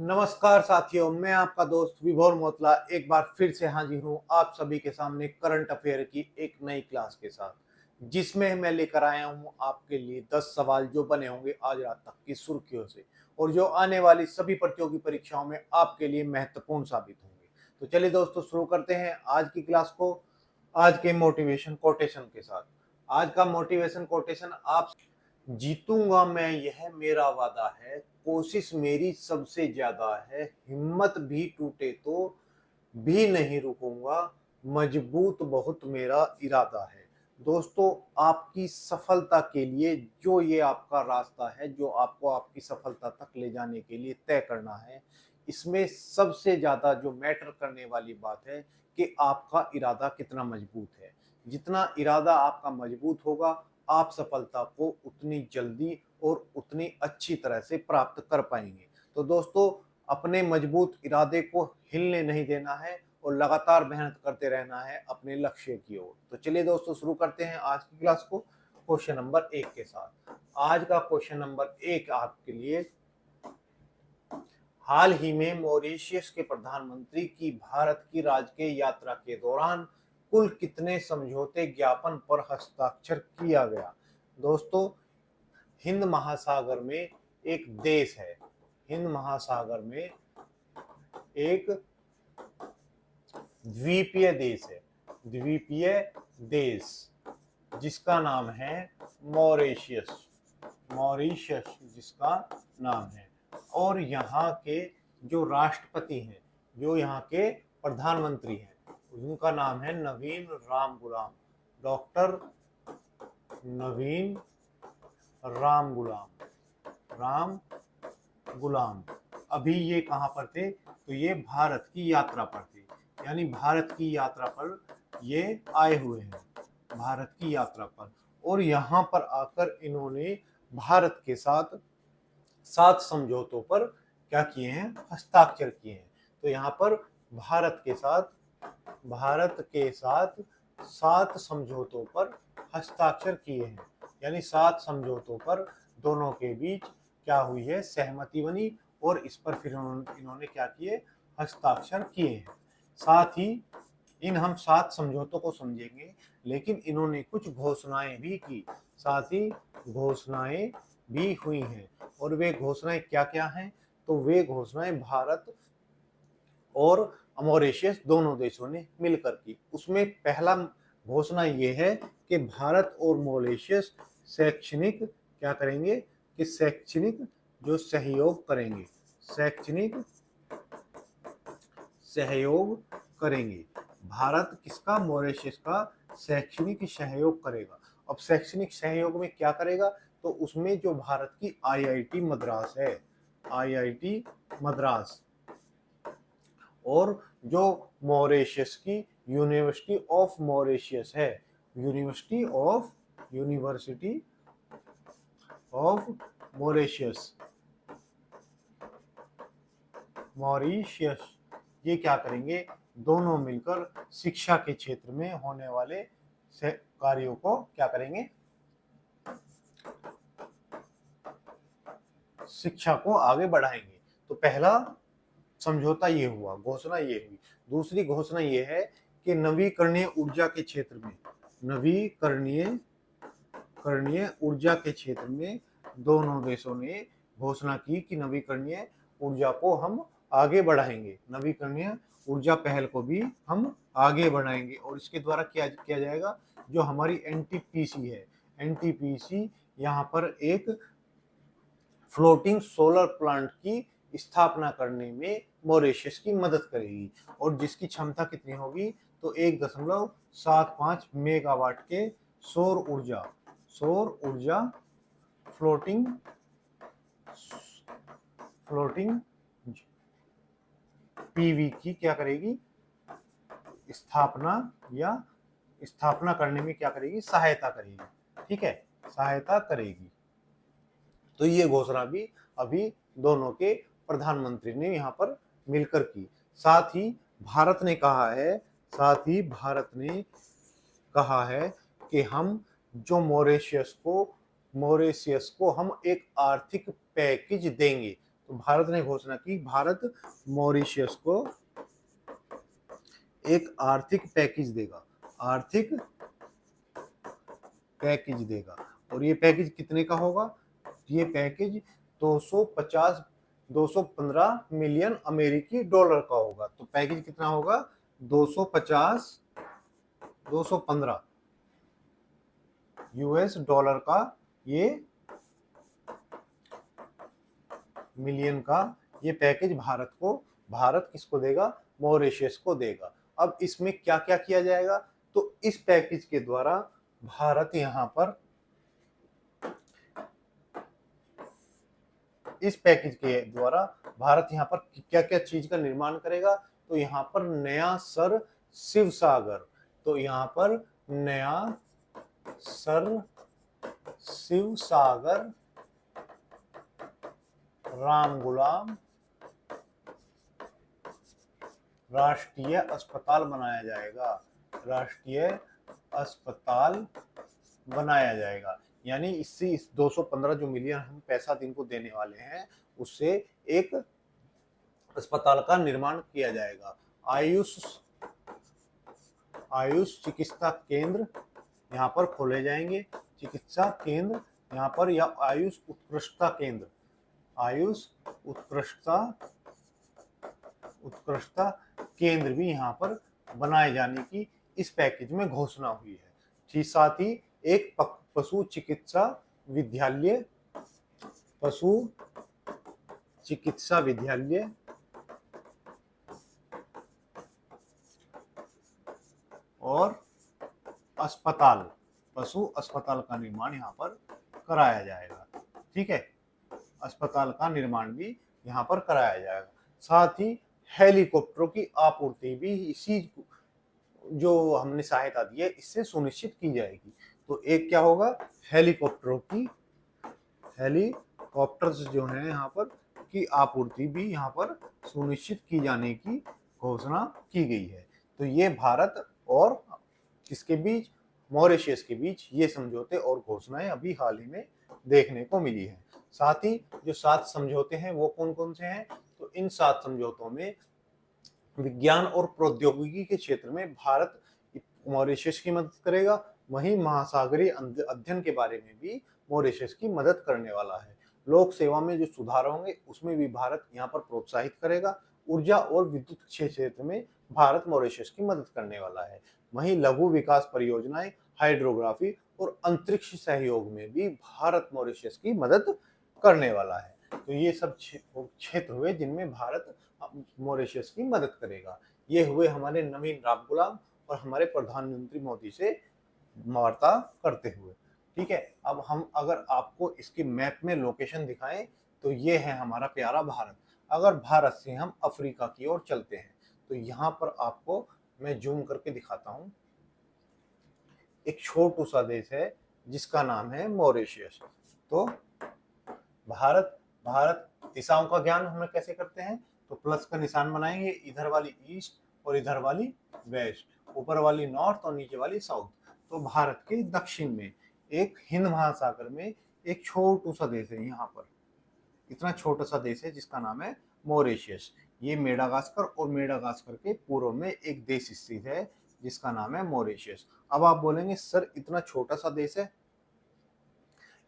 नमस्कार साथियों, मैं आपका दोस्त विभोर मोतला एक बार फिर से हाजिर हूँ आप सभी के सामने करंट अफेयर की एक नई क्लास के साथ, जिसमें मैं लेकर आया हूँ आपके लिए 10 सवाल जो बने होंगे आज रात तक की सुर्खियों से और जो आने वाली सभी प्रतियोगी परीक्षाओं में आपके लिए महत्वपूर्ण साबित होंगे। तो चलिए दोस्तों, शुरू करते हैं आज की क्लास को आज के मोटिवेशन कोटेशन के साथ। आज का मोटिवेशन कोटेशन आप जीतूंगा मैं, यह मेरा वादा है, कोशिश मेरी सबसे ज्यादा है, हिम्मत भी टूटे तो भी नहीं रुकूंगा, मजबूत बहुत मेरा इरादा है। दोस्तों, आपकी सफलता के लिए जो ये आपका रास्ता है, जो आपको आपकी सफलता तक ले जाने के लिए तय करना है, इसमें सबसे ज्यादा जो मैटर करने वाली बात है कि आपका इरादा कितना मजबूत है। जितना इरादा आपका मजबूत होगा, आप सफलता को उतनी जल्दी और उतनी अच्छी तरह से प्राप्त कर पाएंगे। तो दोस्तों, अपने मजबूत इरादे को हिलने नहीं देना है और लगातार मेहनत करते रहना है अपने लक्ष्य की ओर। तो चलिए दोस्तों, शुरू करते हैं आज की क्लास को क्वेश्चन नंबर 1 के साथ। आज का क्वेश्चन नंबर 1 आपके लिए, हाल ही में मॉरिशस के प्रधानमंत्री की भारत की राजकीय यात्रा के दौरान कुल कितने समझौते ज्ञापन पर हस्ताक्षर किया गया। दोस्तों, हिंद महासागर में एक देश है, हिंद महासागर में एक द्वीपीय देश है, द्वीपीय देश जिसका नाम है मॉरिशस, मॉरिशस जिसका नाम है। और यहाँ के जो राष्ट्रपति हैं, जो यहाँ के प्रधानमंत्री हैं, उनका नाम है नवीन राम गुलाम, डॉक्टर नवीन राम गुलाम, राम गुलाम। अभी ये कहाँ पर थे? तो ये भारत की यात्रा पर थे, यानी भारत की यात्रा पर ये आए हुए हैं, भारत की यात्रा पर। और यहाँ पर आकर इन्होंने भारत के साथ 7 समझौतों पर क्या किए हैं? हस्ताक्षर किए हैं। तो यहाँ पर भारत के साथ 7 समझौतों पर हस्ताक्षर किए हैं, यानी 7 समझौतों पर दोनों के बीच क्या हुई है? सहमति बनी और इस पर फिर इन्होंने क्या किए? हस्ताक्षर किए हैं। साथ ही इन हम 7 समझौतों को समझेंगे, लेकिन इन्होंने कुछ घोषणाएं भी की, साथ ही घोषणाएं भी हुई हैं। और वे घोषणाएं क्या क्या हैं? तो वे घोषणाएं भारत और मॉरिशस दोनों देशों ने मिलकर की। उसमें पहला घोषणा ये है कि भारत और मॉरिशस शैक्षणिक क्या करेंगे? कि शैक्षणिक जो सहयोग करेंगे, शैक्षणिक सहयोग करेंगे। भारत किसका? मॉरिशस का शैक्षणिक सहयोग करेगा। अब शैक्षणिक सहयोग में क्या करेगा? तो उसमें जो भारत की आईआईटी मद्रास है, आईआईटी मद्रास, और जो मॉरिशस की यूनिवर्सिटी ऑफ मॉरिशस है, यूनिवर्सिटी ऑफ मॉरिशस, मॉरिशस, ये क्या करेंगे? दोनों मिलकर शिक्षा के क्षेत्र में होने वाले कार्यों को क्या करेंगे? शिक्षा को आगे बढ़ाएंगे। तो पहला समझौता ये हुआ, घोषणा ये हुई। दूसरी घोषणा ये है कि नवीकरणीय ऊर्जा के क्षेत्र में, नवीकरणीय ऊर्जा के क्षेत्र में दोनों देशों ने घोषणा की कि नवीकरणीय ऊर्जा को हम आगे बढ़ाएंगे, नवीकरणीय ऊर्जा पहल को भी हम आगे बढ़ाएंगे। और इसके द्वारा क्या किया जाएगा? जो हमारी एनटीपीसी है, एनटीपीसी यहाँ पर एक फ्लोटिंग सोलर प्लांट की स्थापना करने में मॉरिशस की मदद करेगी, और जिसकी क्षमता कितनी होगी? तो 1.75 मेगावाट के सौर ऊर्जा फ्लोटिंग पीवी की क्या करेगी? स्थापना करने में क्या करेगी? सहायता करेगी। ठीक है, सहायता करेगी। तो ये घोषणा भी अभी दोनों के प्रधानमंत्री ने यहाँ पर मिलकर की। साथ ही भारत ने कहा है कि हम जो मॉरिशस को हम एक आर्थिक पैकेज देंगे। तो भारत ने घोषणा की भारत मॉरिशस को एक आर्थिक पैकेज देगा, आर्थिक पैकेज देगा। और ये पैकेज कितने का होगा? ये पैकेज 215 मिलियन अमेरिकी डॉलर का होगा। तो पैकेज कितना होगा? 215 यूएस डॉलर का, ये मिलियन का ये पैकेज भारत किसको देगा? मॉरिशस को देगा। अब इसमें क्या क्या किया जाएगा? तो इस पैकेज के द्वारा भारत यहाँ पर क्या क्या चीज का निर्माण करेगा? तो यहाँ पर नया सर शिव सागर, तो यहाँ पर नया सर शिव सागर राम गुलाम राष्ट्रीय अस्पताल बनाया जाएगा, राष्ट्रीय अस्पताल बनाया जाएगा। यानी इससे इस 215 जो मिलियन हम पैसा इनको देने वाले हैं, उससे एक अस्पताल का निर्माण किया जाएगा। आयुष चिकित्सा केंद्र यहाँ पर खोले जाएंगे, चिकित्सा केंद्र यहाँ पर, या आयुष उत्कृष्टता केंद्र भी यहाँ पर बनाए जाने की इस पैकेज में घोषणा हुई है। ठीक, साथ ही एक पशु चिकित्सा विद्यालय और पशु अस्पताल का निर्माण यहाँ पर कराया जाएगा। ठीक है, अस्पताल का निर्माण भी यहाँ पर कराया जाएगा। साथ ही हेलीकॉप्टरों की आपूर्ति भी इसी जो हमने सहायता दी है इससे सुनिश्चित की जाएगी। तो एक क्या होगा? हेलीकॉप्टर्स जो है यहाँ पर की आपूर्ति भी यहाँ पर सुनिश्चित की जाने की घोषणा की गई है। तो ये भारत और किसके बीच? मॉरिशस के बीच ये समझौते और घोषणाएं अभी हाल ही में देखने को मिली है। साथ ही जो 7 समझौते हैं वो कौन कौन से हैं? तो इन 7 समझौतों में विज्ञान और प्रौद्योगिकी के क्षेत्र में भारत मॉरिशस की मदद करेगा, वहीं महासागरीय अध्ययन के बारे में भी मॉरिशस की मदद करने वाला है। लोक सेवा में जो सुधार होंगे उसमें भी भारत यहाँ पर प्रोत्साहित करेगा। ऊर्जा और विद्युत क्षेत्र में भारत मॉरिशस की मदद करने वाला है। वहीं लघु विकास परियोजनाएं, हाइड्रोग्राफी और अंतरिक्ष सहयोग में भी भारत मॉरिशस की मदद करने वाला है। तो ये सब क्षेत्र हुए जिनमें भारत मॉरिशस की मदद करेगा। ये हुए हमारे नवीन राम गुलाम और हमारे प्रधानमंत्री मोदी से वार्ता करते हुए। ठीक है, अब हम अगर आपको इसकी मैप में लोकेशन दिखाएं तो ये है हमारा प्यारा भारत। अगर भारत से हम अफ्रीका की ओर चलते हैं तो यहाँ पर आपको मैं जूम करके दिखाता हूँ, एक छोटू सा देश है जिसका नाम है मॉरिशस। तो भारत दिशाओं का ज्ञान हमें कैसे करते हैं? तो प्लस का निशान बनाएंगे, इधर वाली ईस्ट और इधर वाली वेस्ट, ऊपर वाली नॉर्थ और नीचे वाली साउथ। तो भारत के दक्षिण में एक हिंद महासागर में एक छोटू सा देश है, यहाँ पर इतना छोटा सा देश है जिसका नाम है मॉरिशस। ये मेडागास्कर और मेडागास्कर के पूर्व में एक देश स्थित है जिसका नाम है मॉरिशस। अब आप बोलेंगे सर इतना छोटा सा देश है,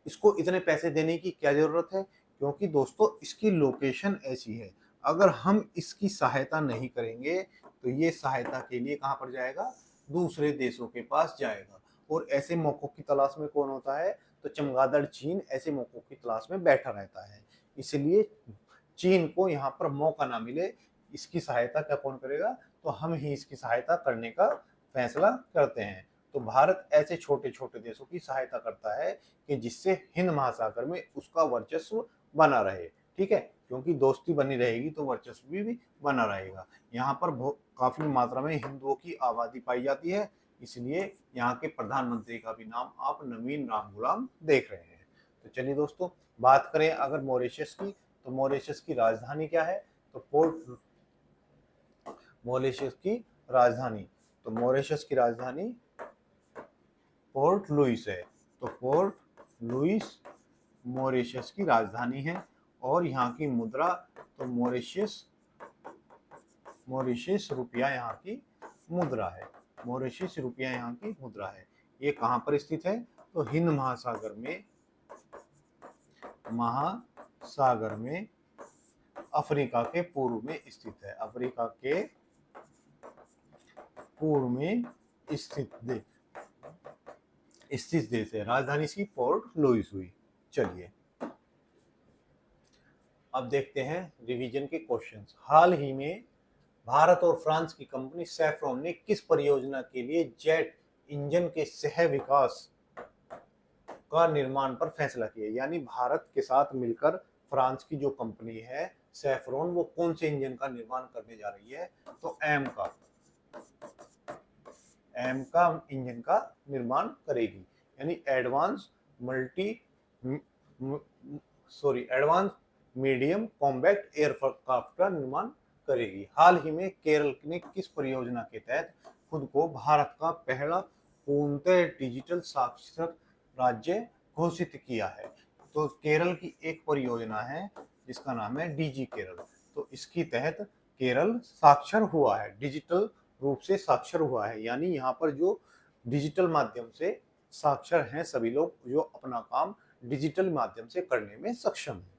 इसको इतने पैसे देने की क्या जरूरत है? क्योंकि दोस्तों इसकी लोकेशन ऐसी है, अगर हम इसकी सहायता नहीं करेंगे तो ये सहायता के लिए कहाँ पर जाएगा? दूसरे देशों के पास जाएगा। और ऐसे मौकों की तलाश में कौन होता है? तो चमगादड़ चीन ऐसे मौकों की तलाश में बैठा रहता है। इसलिए चीन को यहाँ पर मौका ना मिले, इसकी सहायता क्या कौन करेगा? तो हम ही इसकी सहायता करने का फैसला करते हैं। तो भारत ऐसे छोटे छोटे देशों की सहायता करता है कि जिससे हिंद महासागर में उसका वर्चस्व बना रहे। ठीक है, क्योंकि दोस्ती बनी रहेगी तो वर्चस्व भी बना रहेगा। यहाँ पर काफी मात्रा में हिंदुओं की आबादी पाई जाती है, इसलिए यहाँ के प्रधानमंत्री का भी नाम आप नवीन राम गुलाम देख रहे हैं। तो चलिए दोस्तों, बात करें अगर मॉरिशस की, तो मॉरिशस की राजधानी क्या है? तो मॉरिशस की राजधानी पोर्ट लुइस है। तो पोर्ट लुइस मॉरिशस की राजधानी है और यहाँ की मुद्रा तो मॉरिशस रुपया यहाँ की मुद्रा है। मॉरिशस रुपया यहाँ की मुद्रा है। ये कहाँ पर स्थित है? तो हिंद महासागर में अफ्रीका के पूर्व में स्थित है। अफ्रीका के पूर्व में स्थित देश है। राजधानी इसकी पोर्ट लुइस हुई। चलिए अब देखते हैं रिवीजन के क्वेश्चंस। हाल ही में भारत और फ्रांस की कंपनी सैफ्रॉन ने किस परियोजना के लिए जेट इंजन के सह विकास का निर्माण पर फैसला किया? यानी भारत के साथ मिलकर फ्रांस की जो कंपनी है सैफ्रॉन, वो कौन से इंजन का निर्माण करने जा रही है? तो एम का इंजन का निर्माण करेगी। यानी एडवांस मीडियम कॉम्बैक्ट एयरक्राफ्ट का निर्माण करेगी। हाल ही में केरल ने किस परियोजना के तहत खुद को भारत का पहला पूर्णतः डिजिटल साक्षर राज्य घोषित किया है? तो केरल की एक परियोजना है जिसका नाम है डीजी केरल। तो इसके तहत केरल साक्षर हुआ है, डिजिटल रूप से साक्षर हुआ है। यानी यहाँ पर जो डिजिटल माध्यम से साक्षर हैं सभी लोग, जो अपना काम डिजिटल माध्यम से करने में सक्षम है।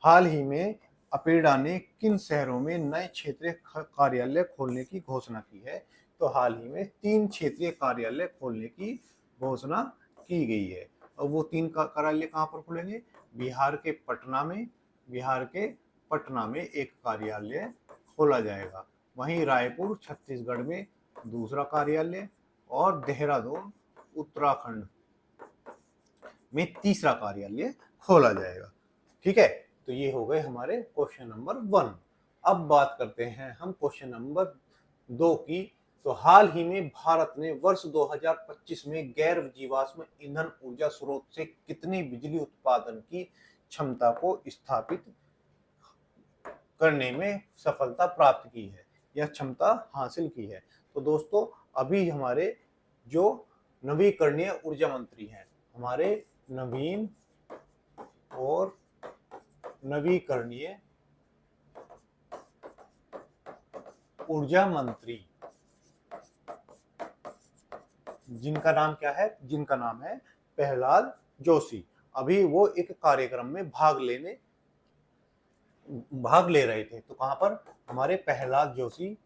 हाल ही में अपेडा ने किन शहरों में नए क्षेत्रीय कार्यालय खोलने की घोषणा की है? तो हाल ही में 3 क्षेत्रीय कार्यालय खोलने की घोषणा की गई है। और वो 3 कार्यालय कहाँ पर खुलेंगे? बिहार के पटना में एक कार्यालय खोला जाएगा। वहीं रायपुर छत्तीसगढ़ में दूसरा कार्यालय और देहरादून उत्तराखंड में तीसरा कार्यालय खोला जाएगा। ठीक है, तो ये हो गए हमारे क्वेश्चन नंबर 1। अब बात करते हैं हम क्वेश्चन नंबर 2 की। तो हाल ही में भारत ने वर्ष 2025 में गैर जीवाश्म ईंधन ऊर्जा स्रोत से कितनी बिजली उत्पादन की क्षमता को स्थापित करने में सफलता प्राप्त की है या क्षमता हासिल की है? तो दोस्तों अभी हमारे जो नवीकरणीय ऊर्जा मंत्री हैं, हमारे नवीन और नवीकरणीय ऊर्जा मंत्री, जिनका नाम क्या है? जिनका नाम है प्रहलाद जोशी। अभी वो एक कार्यक्रम में भाग ले रहे थे। तो कहां पर? हमारे प्रहलाद जोशी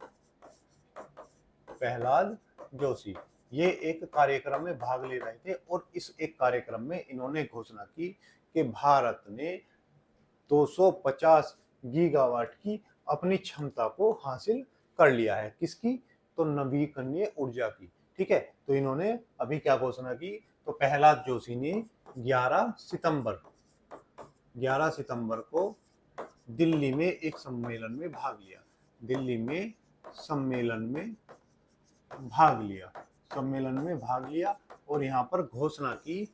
ये एक कार्यक्रम में भाग ले रहे थे और इस एक कार्यक्रम में इन्होंने घोषणा की कि भारत ने 250 गीगावाट की अपनी क्षमता को हासिल कर लिया है। किसकी? तो नवीकरणीय ऊर्जा की। ठीक है, तो इन्होंने अभी क्या घोषणा की? तो प्रहलाद जोशी ने 11 सितंबर को दिल्ली में एक सम्मेलन में भाग लिया और यहाँ पर घोषणा की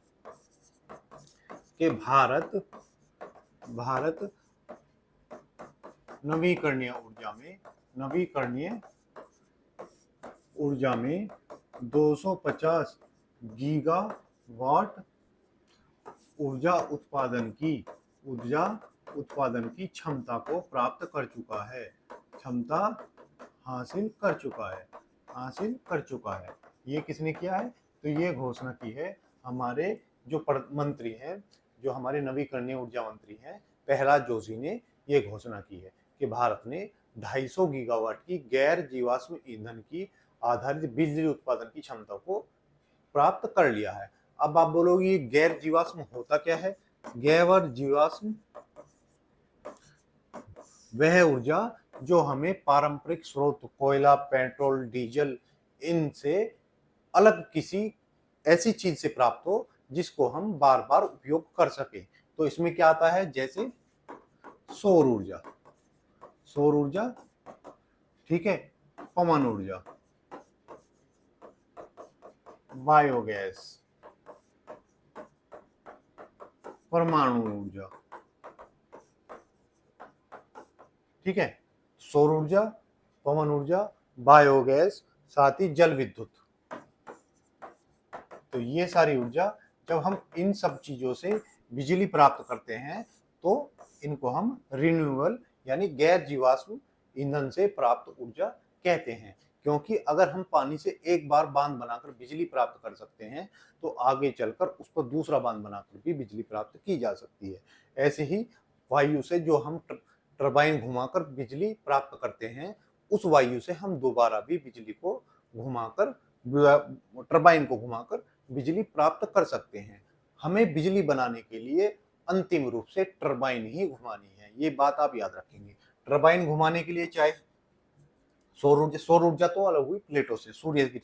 कि भारत नवीकरणीय ऊर्जा में 250 गीगावाट ऊर्जा उत्पादन की क्षमता को प्राप्त कर चुका है, क्षमता हासिल कर चुका है। ये किसने किया है? तो ये घोषणा की है हमारे जो मंत्री हैं, जो हमारे नवीकरणीय ऊर्जा मंत्री हैं प्रहलाद जोशी ने ये घोषणा की है कि भारत ने 250 गीगावाट की गैर जीवाश्म ईंधन की आधारित बिजली उत्पादन की क्षमता को प्राप्त कर लिया है। अब आप बोलोगे ये गैर जीवाश्म होता क्या है? गैर जीवाश्म वह ऊर्जा जो हमें पारंपरिक स्रोत कोयला, पेट्रोल, डीजल इनसे अलग किसी ऐसी चीज से प्राप्त हो जिसको हम बार बार उपयोग कर सके। तो इसमें क्या आता है? जैसे सौर ऊर्जा, ठीक है, पवन ऊर्जा, बायोगैस, परमाणु ऊर्जा। ठीक है, सौर ऊर्जा, पवन ऊर्जा, बायोगैस, साथ ही जल विद्युत। तो ये सारी ऊर्जा जब हम इन सब चीजों से बिजली प्राप्त करते हैं तो इनको हम रिन्यूएबल यानी गैर जीवाश्म ईंधन से प्राप्त ऊर्जा कहते हैं। क्योंकि अगर हम पानी से एक बार बांध बनाकर बिजली प्राप्त कर सकते हैं तो आगे चलकर उस पर दूसरा बांध बनाकर भी बिजली प्राप्त की जा सकती है। ऐसे ही वायु से जो हम टरबाइन घुमाकर बिजली प्राप्त करते हैं, उस वायु से हम दोबारा भी बिजली को घुमाकर, टरबाइन को घुमाकर बिजली प्राप्त कर सकते हैं। हमें बिजली बनाने के लिए अंतिम रूप से टरबाइन ही घुमानी है, ये बात आप याद रखेंगे। टरबाइन घुमाने के लिए चाहे सौर ऊर्जा तो अलग हुई प्लेटों से, सूर्य की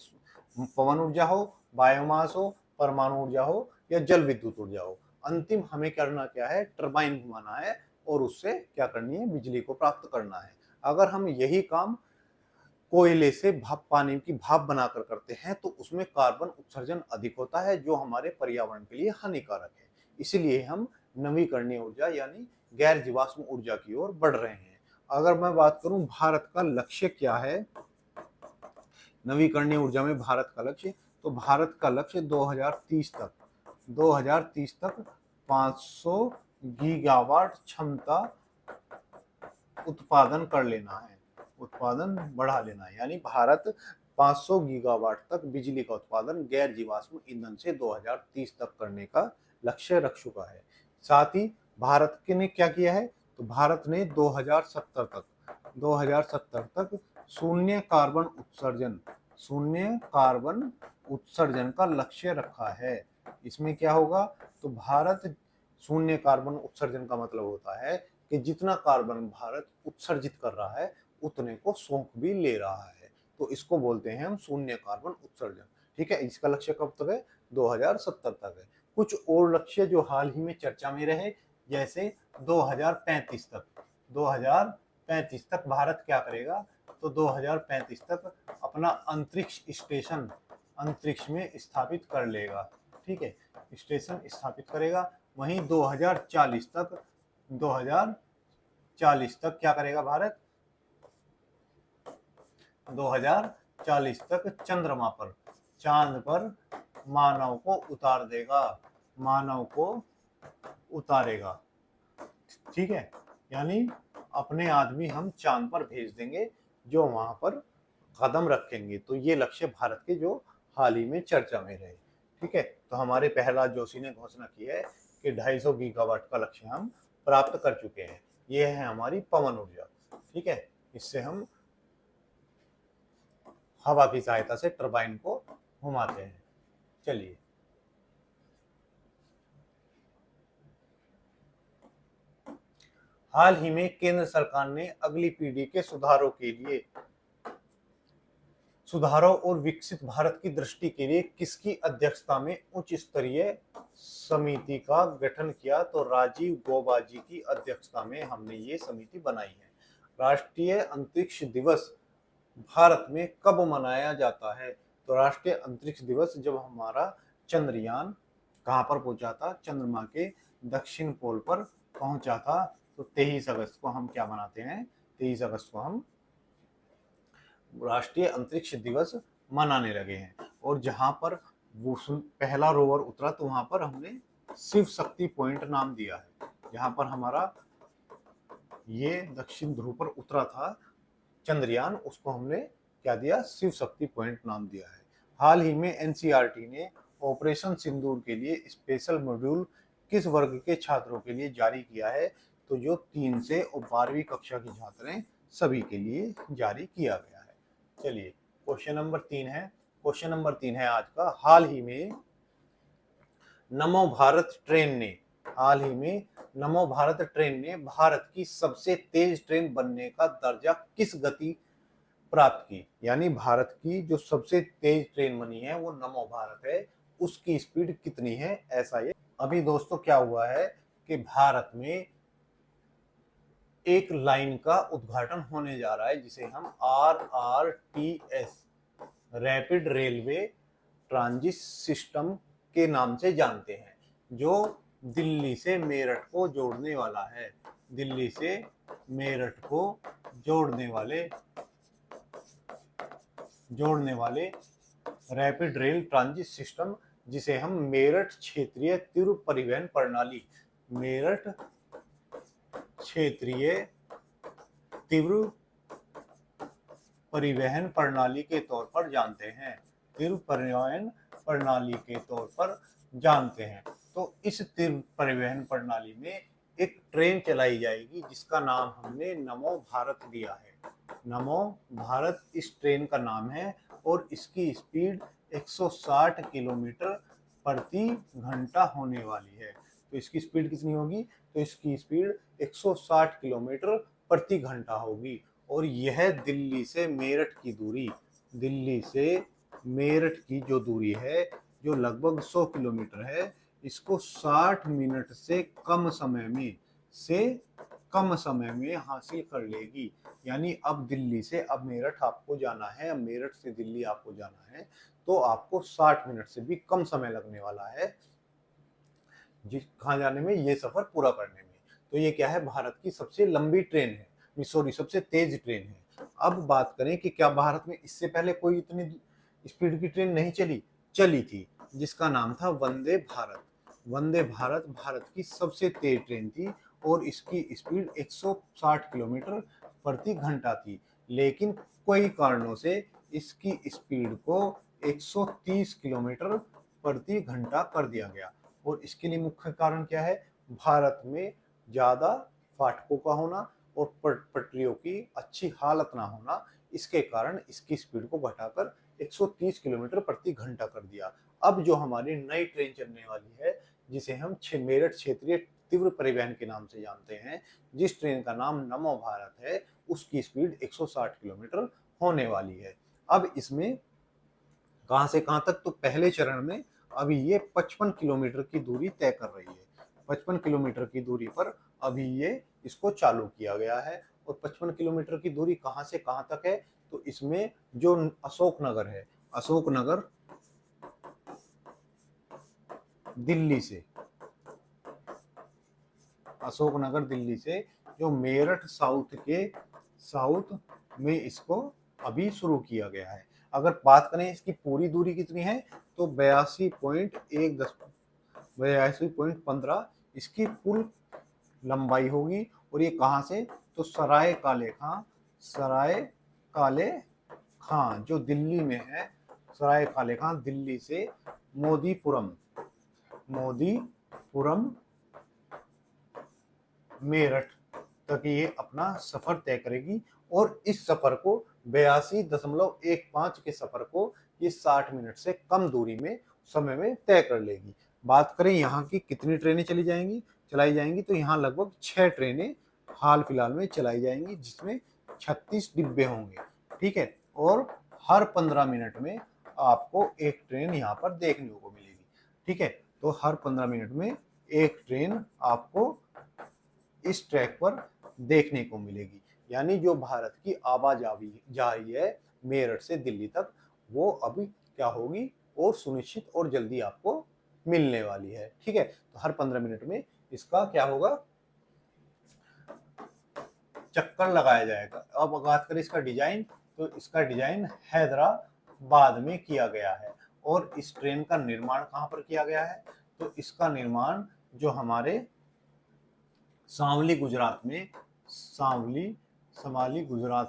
पवन ऊर्जा हो, बायोमास हो, परमाणु ऊर्जा हो या जल विद्युत ऊर्जा हो, अंतिम हमें करना क्या है, टरबाइन घुमाना है और उससे क्या करनी है, बिजली को प्राप्त करना है। अगर हम यही काम कोयले से भाप, पानी की भाप बनाकर करते हैं तो उसमें कार्बन उत्सर्जन अधिक होता है जो हमारे पर्यावरण के लिए हानिकारक है। इसलिए हम नवीकरणीय ऊर्जा यानी गैर जीवाश्म ऊर्जा की ओर बढ़ रहे हैं। अगर मैं बात करूं भारत का लक्ष्य क्या है, नवीकरणीय ऊर्जा में भारत का लक्ष्य, तो भारत का लक्ष्य 2030 तक 500 गीगावाट क्षमता उत्पादन कर लेना है, उत्पादन बढ़ा लेना है। यानी भारत 500 गीगावाट तक बिजली का उत्पादन गैर जीवाश्म ईंधन से 2030 तक करने का लक्ष्य रख चुका है। साथ ही भारत ने क्या किया है, तो भारत ने 2070 तक शून्य कार्बन उत्सर्जन का लक्ष्य रखा है। इसमें क्या होगा, तो भारत शून्य कार्बन उत्सर्जन का मतलब होता है कि जितना कार्बन भारत उत्सर्जित कर रहा है उतने को सोख भी ले रहा है, तो इसको बोलते हैं हम शून्य कार्बन उत्सर्जन। ठीक है, इसका लक्ष्य कब तक है, 2070 तक है। कुछ और लक्ष्य जो हाल ही में चर्चा में रहे, जैसे 2035 तक भारत क्या करेगा, तो 2035 तक अपना अंतरिक्ष स्टेशन अंतरिक्ष में स्थापित कर लेगा। ठीक है, स्टेशन स्थापित करेगा। वहीं 2040 तक क्या करेगा भारत, 2040 तक चंद्रमा पर, चांद पर मानव को उतार देगा, मानव को उतारेगा। ठीक है, यानी अपने आदमी हम चांद पर भेज देंगे जो वहां पर कदम रखेंगे। तो ये लक्ष्य भारत के जो हाल ही में चर्चा में रहे। ठीक है, तो हमारे प्रहलाद जोशी ने घोषणा की है कि 250 गीगावाट का लक्ष्य हम प्राप्त कर चुके हैं। ये है हमारी पवन ऊर्जा। ठीक है, इससे हम हवा की सहायता से टरबाइन को घुमाते हैं। चलिए, हाल ही में केंद्र सरकार ने अगली पीढ़ी के सुधारों और विकसित भारत की दृष्टि के लिए किसकी अध्यक्षता में उच्च स्तरीय समिति का गठन किया, तो राजीव गौबा जी की अध्यक्षता में हमने ये समिति बनाई है। राष्ट्रीय अंतरिक्ष दिवस भारत में कब मनाया जाता है, तो राष्ट्रीय अंतरिक्ष दिवस जब हमारा चंद्रयान कहां पर पहुंचा था, चंद्रमा के दक्षिण पोल पर पहुंचा था, तो 23 अगस्त को हम क्या मनाते हैं, 23 अगस्त को हम राष्ट्रीय अंतरिक्ष दिवस मनाने लगे हैं। और जहां पर वो पहला रोवर उतरा तो वहां पर हमने शिव शक्ति पॉइंट नाम दिया है। जहां पर हमारा ये दक्षिण ध्रुव पर उतरा था चंद्रयान, उसको हमने क्या दिया, शिव शक्ति पॉइंट नाम दिया है। हाल ही में एनसीईआरटी ने ऑपरेशन सिंदूर के लिए स्पेशल मॉड्यूल किस वर्ग के छात्रों के लिए जारी किया है, तो जो 3 से और 12वीं कक्षा के छात्र हैं सभी के लिए जारी किया गया है। चलिए, क्वेश्चन नंबर 3 है आज का। हाल ही में नमो भारत ट्रेन ने भारत की सबसे तेज ट्रेन बनने का दर्जा किस गति प्राप्त की, यानी भारत की जो सबसे तेज ट्रेन बनी है वो नमो भारत है, उसकी स्पीड कितनी है, ऐसा ये। अभी दोस्तों क्या हुआ है कि भारत में एक लाइन का उद्घाटन होने जा रहा है जिसे हम RRTS rapid railway transit system के नाम से जानते हैं, जो दिल्ली से मेरठ को जोड़ने वाला है। दिल्ली से मेरठ को जोड़ने वाले रैपिड रेल ट्रांजिट सिस्टम, जिसे हम मेरठ क्षेत्रीय तीव्र परिवहन प्रणाली क्षेत्रीय तीव्र परिवहन प्रणाली के तौर पर जानते हैं। तीव्र परिवहन प्रणाली के तौर पर जानते हैं। तो इस तीव्र परिवहन प्रणाली में एक ट्रेन चलाई जाएगी जिसका नाम हमने नमो भारत दिया है। नमो भारत इस ट्रेन का नाम है और इसकी स्पीड 160 किलोमीटर प्रति घंटा होने वाली है। तो इसकी स्पीड कितनी होगी? तो इसकी स्पीड 160 किलोमीटर प्रति घंटा होगी और यह दिल्ली से मेरठ की दूरी, दिल्ली से मेरठ की जो दूरी है जो लगभग 100 किलोमीटर है, इसको 60 मिनट से कम समय में हासिल कर लेगी। यानी अब दिल्ली से अब मेरठ आपको जाना है, अब मेरठ से दिल्ली आपको जाना है तो आपको 60 मिनट से भी कम समय लगने वाला है कहाँ जाने में, ये सफर पूरा करने में। तो ये क्या है? भारत की सबसे लंबी ट्रेन है, सॉरी सबसे तेज ट्रेन है। अब बात करें कि क्या भारत में इससे पहले कोई इतनी स्पीड की ट्रेन नहीं चली थी, जिसका नाम था वंदे भारत। वंदे भारत भारत की सबसे तेज ट्रेन थी और इसकी स्पीड 160 किलोमीटर प्रति घंटा थी, लेकिन कई कारणों से इसकी स्पीड को 130 किलोमीटर प्रति घंटा कर दिया गया। और इसके लिए मुख्य कारण क्या है? भारत में ज्यादा फाटकों का होना और पटरियों की अच्छी हालत ना होना, इसके कारण इसकी स्पीड को घटाकर 130 किलोमीटर प्रति घंटा कर दिया। अब जो हमारी नई ट्रेन चलने वाली है जिसे हम मेरठ क्षेत्रीय तीव्र परिवहन के नाम से जानते हैं, जिस ट्रेन का नाम नमो भारत है, उसकी स्पीड 160 किलोमीटर होने वाली है। अब इसमें कहां से कहां तक? तो पहले चरण में अभी ये 55 किलोमीटर की दूरी तय कर रही है। 55 किलोमीटर की दूरी पर अभी ये इसको चालू किया गया है। और 55 किलोमीटर की दूरी कहां से कहां तक है? तो इसमें जो अशोकनगर है, अशोकनगर दिल्ली से, अशोकनगर दिल्ली से जो मेरठ साउथ में इसको अभी शुरू किया गया है। अगर बात करें इसकी पूरी दूरी कितनी है तो 82.15 इसकी कुल लंबाई होगी। और ये कहाँ से? तो सराय काले खां जो दिल्ली में है, सराय काले खां दिल्ली से मोदीपुरम मेरठ तक ये अपना सफर तय करेगी। और इस सफर को 82.15 के सफर को ये 60 मिनट से कम दूरी में समय में तय कर लेगी। बात करें यहाँ की कितनी ट्रेनें चलाई जाएंगी तो यहाँ लगभग 6 ट्रेनें हाल फिलहाल में चलाई जाएंगी, जिसमें 36 डिब्बे होंगे। ठीक है, और हर 15 मिनट में आपको एक ट्रेन यहाँ पर देखने को मिलेगी। ठीक है, तो हर 15 मिनट में एक ट्रेन आपको इस ट्रैक पर देखने को मिलेगी। यानी जो भारत की आवाजाही जा रही है मेरठ से दिल्ली तक, वो अभी क्या होगी और सुनिश्चित और जल्दी आपको मिलने वाली है। ठीक है, तो हर 15 मिनट में इसका क्या होगा? चक्कर लगाया जाएगा। अब बात करें इसका डिजाइन, तो इसका डिजाइन हैदराबाद में किया गया है। और इस ट्रेन का निर्माण कहां पर किया गया है? तो इसका निर्माण जो हमारे सांवली गुजरात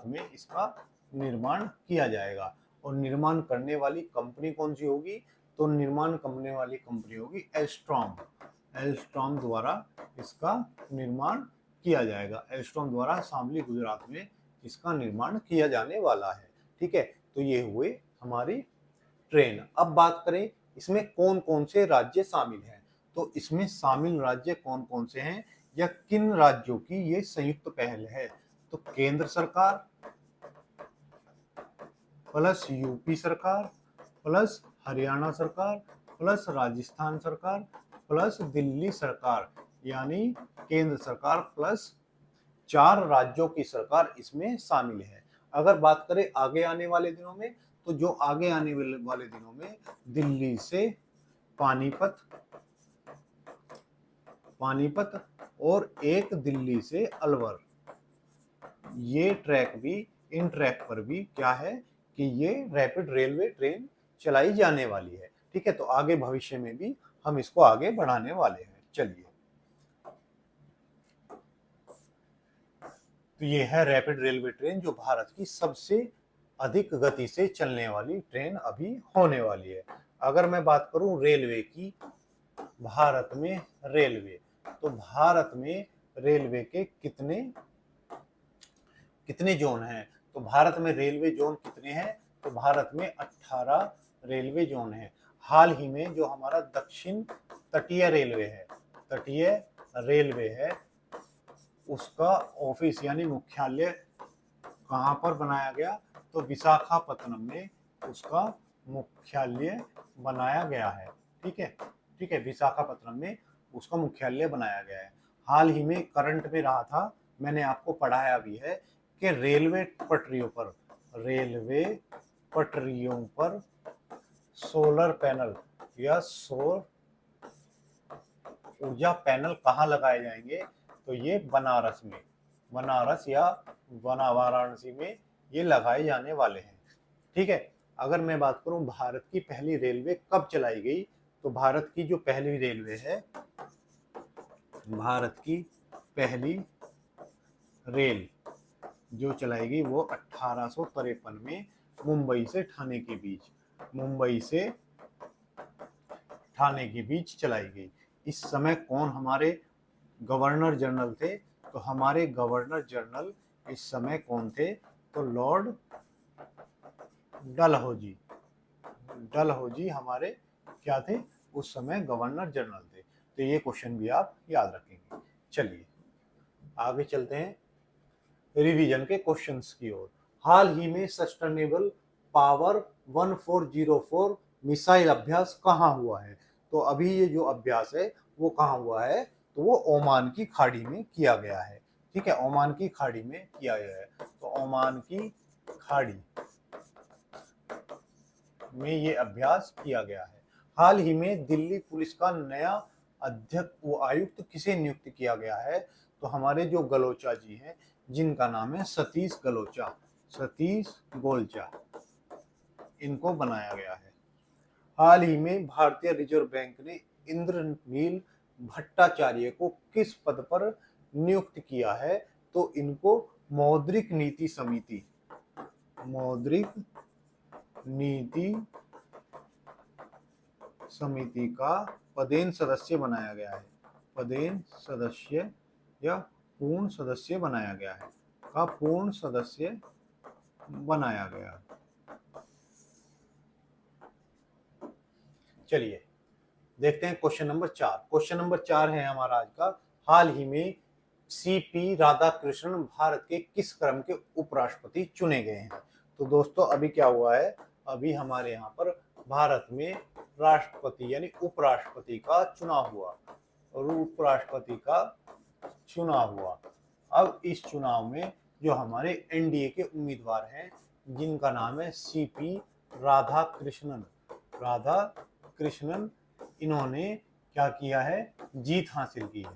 में इसका निर्माण किया जाएगा। और निर्माण करने वाली कंपनी कौन सी होगी? तो निर्माण करने वाली कंपनी होगी एल्स्ट्रॉम द्वारा इसका निर्माण किया जाएगा। एल्स्ट्रॉम द्वारा सांवली गुजरात में इसका निर्माण किया जाने वाला है। ठीक है, तो ये हुए हमारी ट्रेन। अब बात करें इसमें कौन कौन से राज्य शामिल हैं, तो इसमें शामिल राज्य कौन कौन से हैं या किन राज्यों की ये संयुक्त पहल है? तो केंद्र सरकार प्लस यूपी सरकार प्लस हरियाणा सरकार प्लस राजस्थान सरकार प्लस दिल्ली सरकार, यानी केंद्र सरकार प्लस 4 राज्यों की सरकार इसमें शामिल है। अगर बात करें आगे आने वाले दिनों में, तो जो आगे आने वाले दिनों में दिल्ली से पानीपत और एक दिल्ली से अलवर, ये इन ट्रैक पर भी क्या है कि ये रैपिड रेलवे ट्रेन चलाई जाने वाली है। ठीक है, तो आगे भविष्य में भी हम इसको आगे बढ़ाने वाले हैं। चलिए, तो ये है रैपिड रेलवे ट्रेन, जो भारत की सबसे अधिक गति से चलने वाली ट्रेन अभी होने वाली है। अगर मैं बात करूं रेलवे की, भारत में रेलवे, तो भारत में रेलवे के कितने कितने जोन हैं? तो भारत में रेलवे जोन कितने हैं? तो भारत में 18 रेलवे जोन हैं। हाल ही में जो हमारा दक्षिण तटीय रेलवे है, तटीय रेलवे है, उसका ऑफिस यानी मुख्यालय कहाँ पर बनाया गया? तो विशाखापत्तनम में उसका मुख्यालय बनाया गया है। ठीक है, ठीक है, विशाखापत्तनम में उसका मुख्यालय बनाया गया है। हाल ही में करंट में रहा था, मैंने आपको पढ़ाया भी है कि रेलवे पटरियों पर सोलर पैनल या सौर ऊर्जा पैनल कहाँ लगाए जाएंगे? तो ये बनारस या वाराणसी में ये लगाए जाने वाले हैं। ठीक है, अगर मैं बात करूं भारत की पहली रेलवे कब चलाई गई, तो भारत की जो पहली रेलवे है, भारत की पहली रेल जो चलाई गई वो 1853 में मुंबई से ठाणे के बीच चलाई गई। इस समय कौन हमारे गवर्नर जनरल थे? तो हमारे गवर्नर जनरल इस समय कौन थे? तो लॉर्ड डलहौजी हमारे क्या थे? उस समय गवर्नर जनरल थे। तो ये क्वेश्चन भी आप याद रखेंगे। चलिए आगे चलते हैं रिवीजन के क्वेश्चंस की ओर। हाल ही में सस्टेनेबल पावर 1404 मिसाइल अभ्यास कहाँ हुआ है? तो अभी ये जो अभ्यास है वो कहाँ हुआ है? तो वो ओमान की खाड़ी में किया गया है। ठीक है, ओमान की खाड़ी में किया गया है। तो ओमान की खाड़ी में ये अभ्यास किया गया है। हाल ही में दिल्ली पुलिस का नया अध्यक्ष व आयुक्त किसे नियुक्त किया गया है? तो हमारे जो गलोचा जी हैं, जिनका नाम है सतीश गोलचा, इनको बनाया गया है। हाल ही में भारतीय रिजर्व बैंक ने इंद्रनील भट्टाचार्य को किस पद पर नियुक्त किया है? तो इनको मौद्रिक नीति समिति का पदेन सदस्य बनाया गया है। पदेन सदस्य या पूर्ण सदस्य बनाया गया है, का पूर्ण सदस्य बनाया गया। चलिए देखते हैं क्वेश्चन नंबर 4। क्वेश्चन नंबर 4 है हमारा आज का, हाल ही में सीपी राधाकृष्णन भारत के किस क्रम के उपराष्ट्रपति चुने गए हैं? तो दोस्तों अभी क्या हुआ है, अभी हमारे यहाँ पर भारत में राष्ट्रपति यानी उपराष्ट्रपति का चुनाव हुआ और उपराष्ट्रपति का चुनाव हुआ। अब इस चुनाव में जो हमारे एनडीए के उम्मीदवार हैं, जिनका नाम है सीपी राधाकृष्णन, इन्होंने क्या किया है? जीत हासिल की है।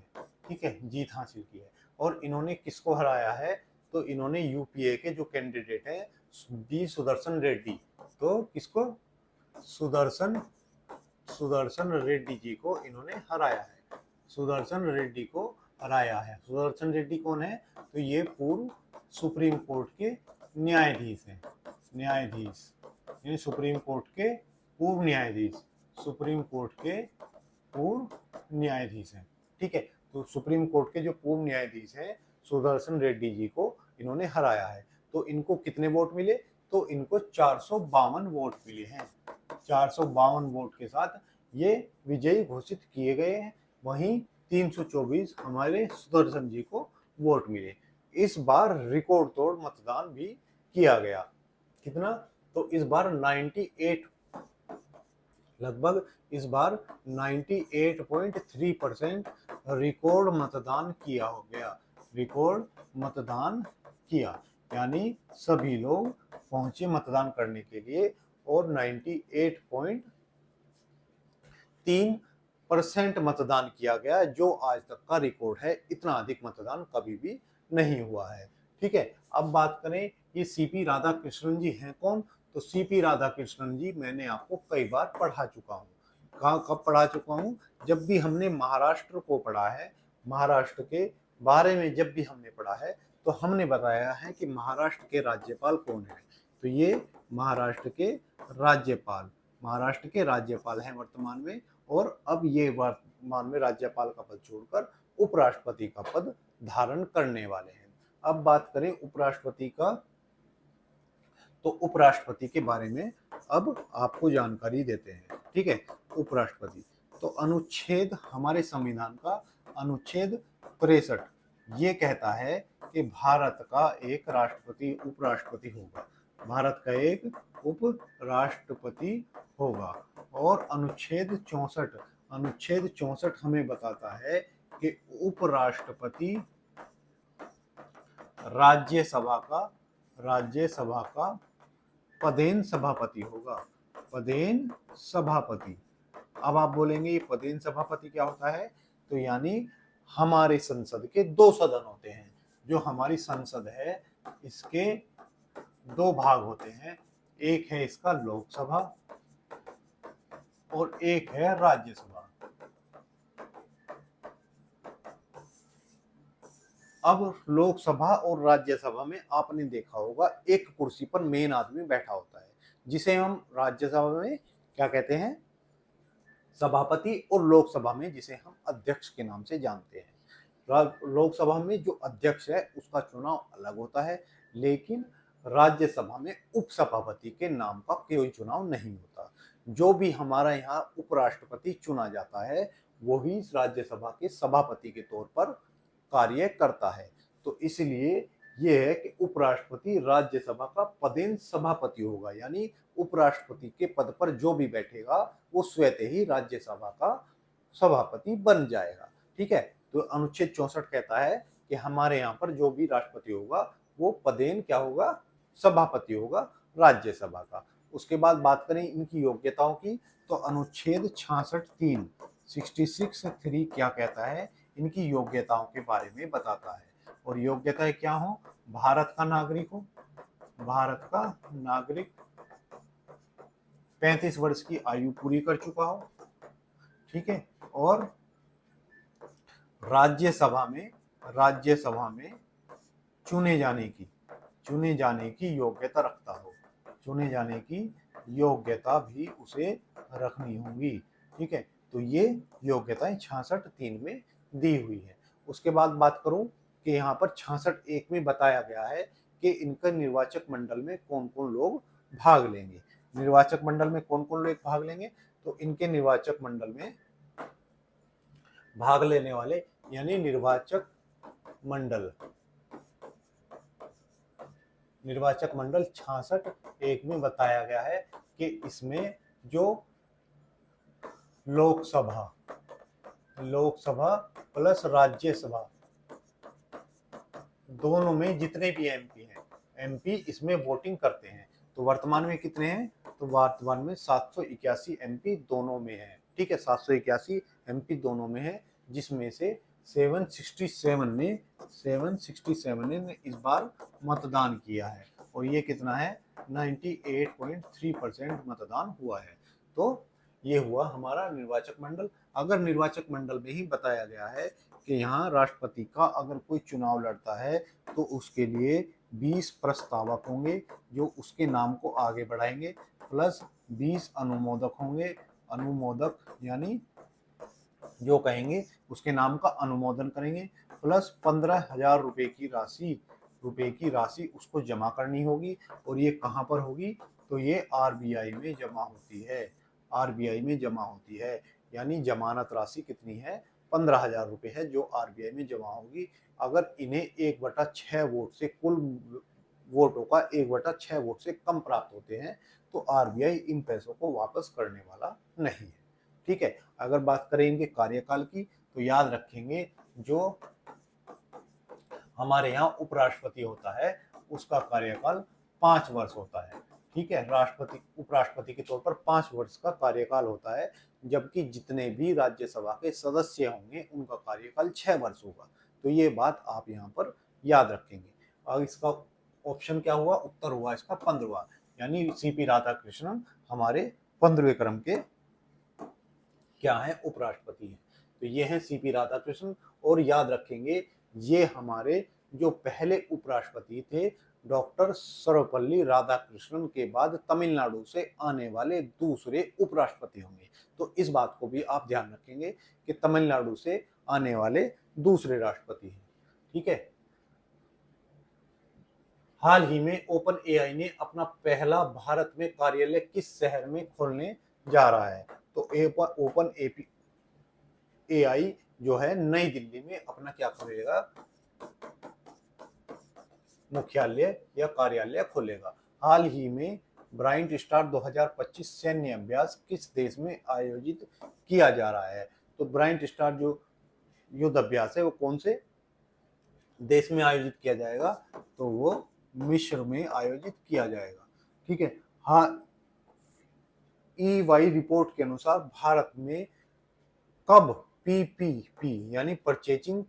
ठीक है, जीत हासिल की है। और इन्होंने किसको हराया है? तो इन्होंने यूपीए के जो कैंडिडेट हैं डी सुदर्शन रेड्डी, तो किसको? सुदर्शन रेड्डी जी को इन्होंने हराया है। सुदर्शन रेड्डी को हराया है। सुदर्शन रेड्डी कौन है? तो ये पूर्व सुप्रीम कोर्ट के न्यायाधीश हैं। न्यायाधीश यानी सुप्रीम कोर्ट के पूर्व न्यायाधीश हैं। ठीक है, तो सुप्रीम कोर्ट के जो पूर्व न्यायाधीश हैं सुदर्शन रेड्डी जी को इन्होंने हराया है। तो इनको कितने वोट मिले? तो इनको 452 वोट मिले हैं। 452 वोट के साथ ये विजयी घोषित किए गए हैं। वहीं 324 हमारे सुदर्शन जी को वोट मिले। इस बार रिकॉर्ड तोड़ मतदान भी किया गया। कितना? तो इस बार 98 लगभग इस बार 98.3% रिकॉर्ड मतदान किया हो गया। रिकॉर्ड मतदान किया यानी सभी लोग पहुंचे मतदान करने के लिए और 98.3% मतदान किया गया, जो आज तक का रिकॉर्ड है। इतना अधिक मतदान कभी भी नहीं हुआ है। ठीक है, अब बात करें ये सीपी राधाकृष्णन जी हैं कौन? तो सीपी राधाकृष्णन जी मैंने आपको कई बार पढ़ा चुका हूँ। कब पढ़ा चुका हूँ? जब भी हमने महाराष्ट्र को पढ़ा है, महाराष्ट्र के बारे में जब भी हमने पढ़ा है, तो हमने बताया है कि महाराष्ट्र के राज्यपाल कौन है। तो ये महाराष्ट्र के राज्यपाल हैं वर्तमान में, और अब ये वर्तमान में राज्यपाल का पद छोड़कर उपराष्ट्रपति का पद धारण करने वाले हैं। अब बात करें उपराष्ट्रपति का, तो उपराष्ट्रपति के बारे में अब आपको जानकारी देते हैं। ठीक है, उपराष्ट्रपति तो अनुच्छेद, हमारे संविधान का अनुच्छेद 63 ये कहता है कि भारत का एक राष्ट्रपति उपराष्ट्रपति होगा, भारत का एक उपराष्ट्रपति होगा। और अनुच्छेद 64 हमें बताता है कि उपराष्ट्रपति राज्यसभा का पदेन सभापति होगा, पदेन सभापति। अब आप बोलेंगे ये पदेन सभापति क्या होता है, तो यानी हमारे संसद के 2 सदन होते हैं। जो हमारी संसद है इसके 2 भाग होते हैं, एक है इसका लोकसभा और एक है राज्यसभा। अब लोकसभा और राज्यसभा में आपने देखा होगा एक कुर्सी पर मेन आदमी बैठा होता है, जिसे हम राज्यसभा में क्या कहते हैं, सभापति, और लोकसभा में जिसे हम अध्यक्ष के नाम से जानते हैं। लोकसभा में जो अध्यक्ष है उसका चुनाव अलग होता है, लेकिन राज्यसभा में उपसभापति के नाम का कोई चुनाव नहीं होता। जो भी हमारा यहाँ उपराष्ट्रपति चुना जाता है वही राज्यसभा के सभापति के तौर पर कार्य करता है। तो इसलिए ये है कि उपराष्ट्रपति राज्यसभा का पदेन सभापति होगा, यानी उपराष्ट्रपति के पद पर जो भी बैठेगा वो स्वतः ही राज्यसभा का सभापति बन जाएगा। ठीक है, तो अनुच्छेद 64 कहता है कि हमारे यहाँ पर जो भी राष्ट्रपति होगा वो पदेन क्या होगा, सभापति होगा राज्यसभा का। उसके बाद बात करें इनकी योग्यताओं की, तो अनुच्छेद 66(3) क्या कहता है, इनकी योग्यताओं के बारे में बताता है। और योग्यताएं क्या हो, भारत का नागरिक हो, भारत का नागरिक 35 वर्ष की आयु पूरी कर चुका हो। ठीक है, और राज्यसभा में चुने जाने की योग्यता रखता हो, चुने जाने की योग्यता भी उसे रखनी होगी। ठीक है, तो ये योग्यताएं 66(3) में दी हुई है। उसके बाद बात करूं कि यहाँ पर 66(1) में बताया गया है कि इनका निर्वाचक मंडल में कौन कौन लोग भाग लेंगे। निर्वाचक मंडल में कौन कौन लोग भाग लेंगे, तो इनके निर्वाचक मंडल में भाग लेने वाले, यानी निर्वाचक मंडल 66(1) में बताया गया है कि इसमें जो लोकसभा प्लस राज्यसभा दोनों में जितने भी एमपी इसमें वोटिंग करते हैं। तो वर्तमान में कितने हैं, तो वर्तमान में 781 एमपी दोनों में है। ठीक है, 781 एमपी दोनों में है, जिसमें से 767 ने इस बार मतदान किया है, और ये कितना है, 98.3% मतदान हुआ है। तो ये हुआ हमारा निर्वाचक मंडल। अगर निर्वाचक मंडल में ही बताया गया है कि यहाँ राष्ट्रपति का अगर कोई चुनाव लड़ता है तो उसके लिए 20 प्रस्तावक होंगे जो उसके नाम को आगे बढ़ाएंगे, प्लस 20 अनुमोदक होंगे। अनुमोदक यानी जो कहेंगे उसके नाम का अनुमोदन करेंगे, प्लस 15,000 रुपए की राशि उसको जमा करनी होगी। और ये कहाँ पर होगी, तो ये आरबीआई में जमा होती है, आरबीआई में जमा होती है। यानी जमानत राशि कितनी है, 15,000 रुपए है जो आरबीआई में जमा होगी। अगर इन्हें 1/6 वोट से, कुल वोटों का 1/6 वोट से कम प्राप्त होते हैं तो आरबीआई इन पैसों को वापस करने वाला नहीं है। ठीक है, अगर बात करें इनके कार्यकाल की, तो याद रखेंगे जो हमारे यहाँ उपराष्ट्रपति होता है उसका कार्यकाल 5 वर्ष होता है। ठीक है, उपराष्ट्रपति के तौर पर 5 वर्ष का कार्यकाल होता है, जबकि जितने भी राज्यसभा के सदस्य होंगे उनका कार्यकाल 6 वर्ष होगा। तो ये बात आप यहाँ पर याद रखेंगे। और इसका ऑप्शन क्या हुआ, उत्तर हुआ इसका 15वां, यानी सीपी राधाकृष्णन हमारे 15वें क्रम के क्या है, उपराष्ट्रपति हैं। तो ये हैं सीपी राधाकृष्णन। और याद रखेंगे ये हमारे जो पहले उपराष्ट्रपति थे डॉक्टर सर्वपल्ली राधाकृष्णन के बाद तमिलनाडु से आने वाले दूसरे उपराष्ट्रपति होंगे। तो इस बात को भी आप ध्यान रखेंगे कि तमिलनाडु से आने वाले दूसरे राष्ट्रपति हैं। ठीक है। हाल ही में ओपन एआई ने अपना पहला भारत में कार्यालय किस शहर में खोलने जा रहा है? तो ओपन एआई जो है नई दिल्ली में अपना क्या खोलेगा? मुख्यालय या कार्यालय खोलेगा। हाल ही में ब्राइट स्टार 2025 सैन्य अभ्यास किस देश में आयोजित किया जा रहा है? तो ब्राइट स्टार जो युद्ध अभ्यास है वो कौन से देश में आयोजित किया जाएगा? तो वो मिस्र में आयोजित किया जाएगा। ठीक है। हाँ, EY रिपोर्ट के अनुसार भारत में कब PPP यानी परचेजिंग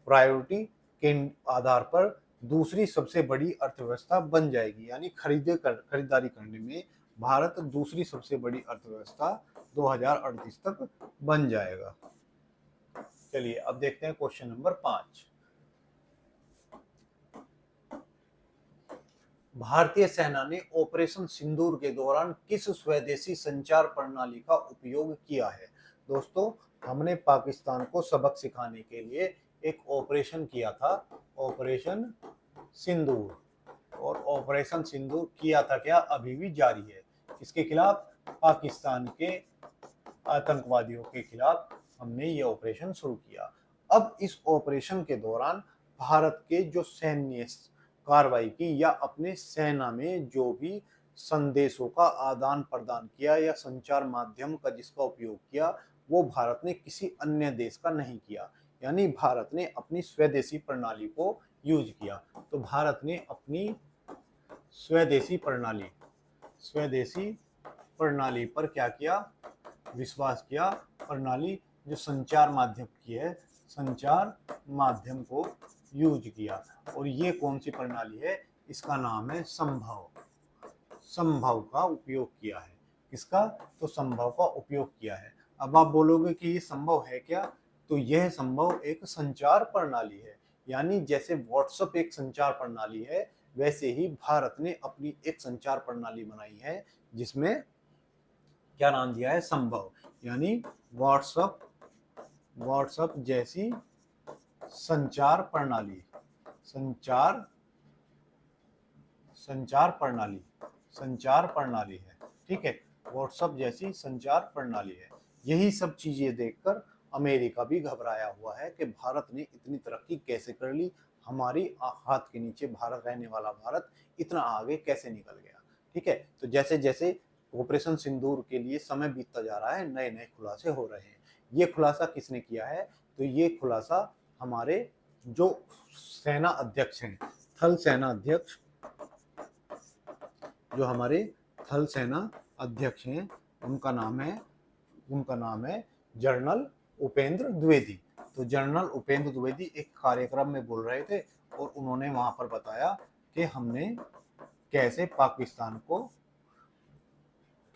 प्रायोरिटी के आधार पर दूसरी सबसे बड़ी अर्थव्यवस्था बन जाएगी, यानी खरीदारी करने में भारत दूसरी सबसे बड़ी अर्थव्यवस्था 2038 तक बन जाएगा। चलिए अब देखते हैं क्वेश्चन नंबर 5। भारतीय सेना ने ऑपरेशन सिंदूर के दौरान किस स्वदेशी संचार प्रणाली का उपयोग किया है? दोस्तों, हमने पाकिस्तान को सबक सिखाने के लिए एक ऑपरेशन किया था, ऑपरेशन सिंदूर। और ऑपरेशन सिंदूर किया था क्या? अभी भी जारी है। इसके खिलाफ, पाकिस्तान के आतंकवादियों के खिलाफ हमने ये ऑपरेशन शुरू किया। अब इस ऑपरेशन के दौरान भारत के जो सैन्य कार्रवाई की या अपने सेना में जो भी संदेशों का आदान प्रदान किया या संचार माध्यम का जिसका उपयोग किया, वो भारत ने किसी अन्य देश का नहीं किया, यानी भारत ने अपनी स्वदेशी प्रणाली को यूज किया। तो भारत ने अपनी स्वदेशी प्रणाली पर क्या किया? विश्वास किया। प्रणाली जो संचार माध्यम की है, संचार माध्यम को यूज किया। और ये कौन सी प्रणाली है? इसका नाम है संभव। संभव का उपयोग किया है। किसका? तो संभव का उपयोग किया है। अब आप बोलोगे कि ये संभव है क्या? तो यह संभव एक संचार प्रणाली है, यानी जैसे व्हाट्सएप एक संचार प्रणाली है, वैसे ही भारत ने अपनी एक संचार प्रणाली बनाई है जिसमें क्या नाम दिया है? संभव। यानी व्हाट्सएप जैसी संचार प्रणाली, संचार प्रणाली है। ठीक है, व्हाट्सएप जैसी संचार प्रणाली है। यही सब चीजें देखकर अमेरिका भी घबराया हुआ है कि भारत ने इतनी तरक्की कैसे कर ली, हमारी हाथ के नीचे भारत रहने वाला भारत इतना आगे कैसे निकल गया। ठीक है, तो जैसे जैसे ऑपरेशन सिंदूर के लिए समय बीतता जा रहा है, नए नए खुलासे हो रहे हैं। ये खुलासा किसने किया है? तो ये खुलासा हमारे जो सेना अध्यक्ष हैं, थल सेना अध्यक्ष, जो हमारे थल सेना अध्यक्ष हैं, उनका नाम है जनरल उपेंद्र द्विवेदी। तो जनरल उपेंद्र द्विवेदी एक कार्यक्रम में बोल रहे थे और उन्होंने वहां पर बताया कि हमने कैसे पाकिस्तान को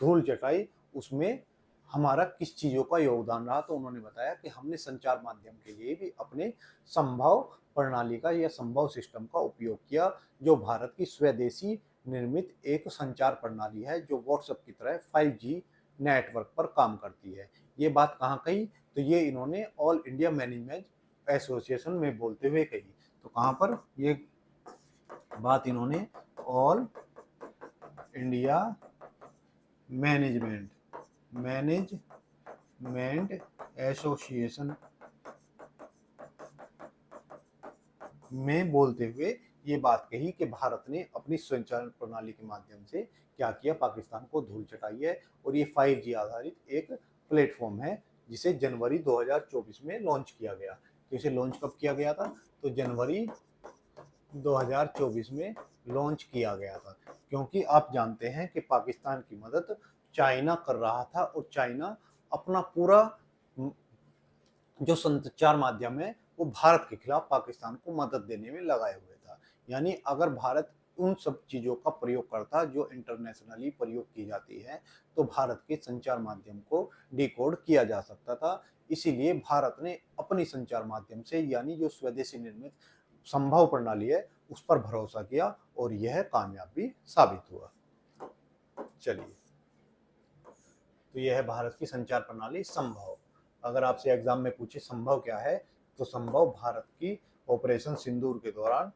धूल चटाई, उसमें हमारा किस चीजों का योगदान रहा। तो उन्होंने बताया कि हमने संचार माध्यम के लिए भी अपने संभव प्रणाली का या संभव सिस्टम का उपयोग किया, जो भारत की स्वदेशी निर्मित एक संचार प्रणाली है, जो व्हाट्सएप की तरह 5G नेटवर्क पर काम करती है। ये बात कहाँ कही? तो ये इन्होंने ऑल इंडिया मैनेजमेंट एसोसिएशन में बोलते हुए कही। तो कहाँ पर ये बात इन्होंने ऑल इंडिया मैनेजमेंट एसोसिएशन में बोलते हुए ये बात कही कि भारत ने अपनी संचार प्रणाली के माध्यम से क्या किया? पाकिस्तान को धूल चटाई है। और ये 5G आधारित एक प्लेटफॉर्म है जिसे जनवरी 2024 में लॉन्च किया गया। तो इसे लॉन्च कब किया गया था? तो जनवरी 2024 में लॉन्च किया गया था, क्योंकि आप जानते हैं कि पाकिस्तान की मदद चाइना कर रहा था और चाइना अपना पूरा जो संचार माध्यम है वो भारत के खिलाफ पाकिस्तान को मदद देने में लगाए हुए था। यानी अगर भारत उन सब चीज़ों का प्रयोग करता जो इंटरनेशनली प्रयोग की जाती है, तो भारत के संचार माध्यम को डिकोड किया जा सकता था। इसीलिए भारत ने अपनी संचार माध्यम से, यानी जो स्वदेशी निर्मित संभव प्रणाली है उस पर भरोसा किया और यह कामयाब भी साबित हुआ। चलिए, तो यह है भारत की संचार प्रणाली संभव। अगर आपसे एग्जाम में पूछे संभव क्या है, तो संभव भारत की ऑपरेशन सिंदूर के दौरान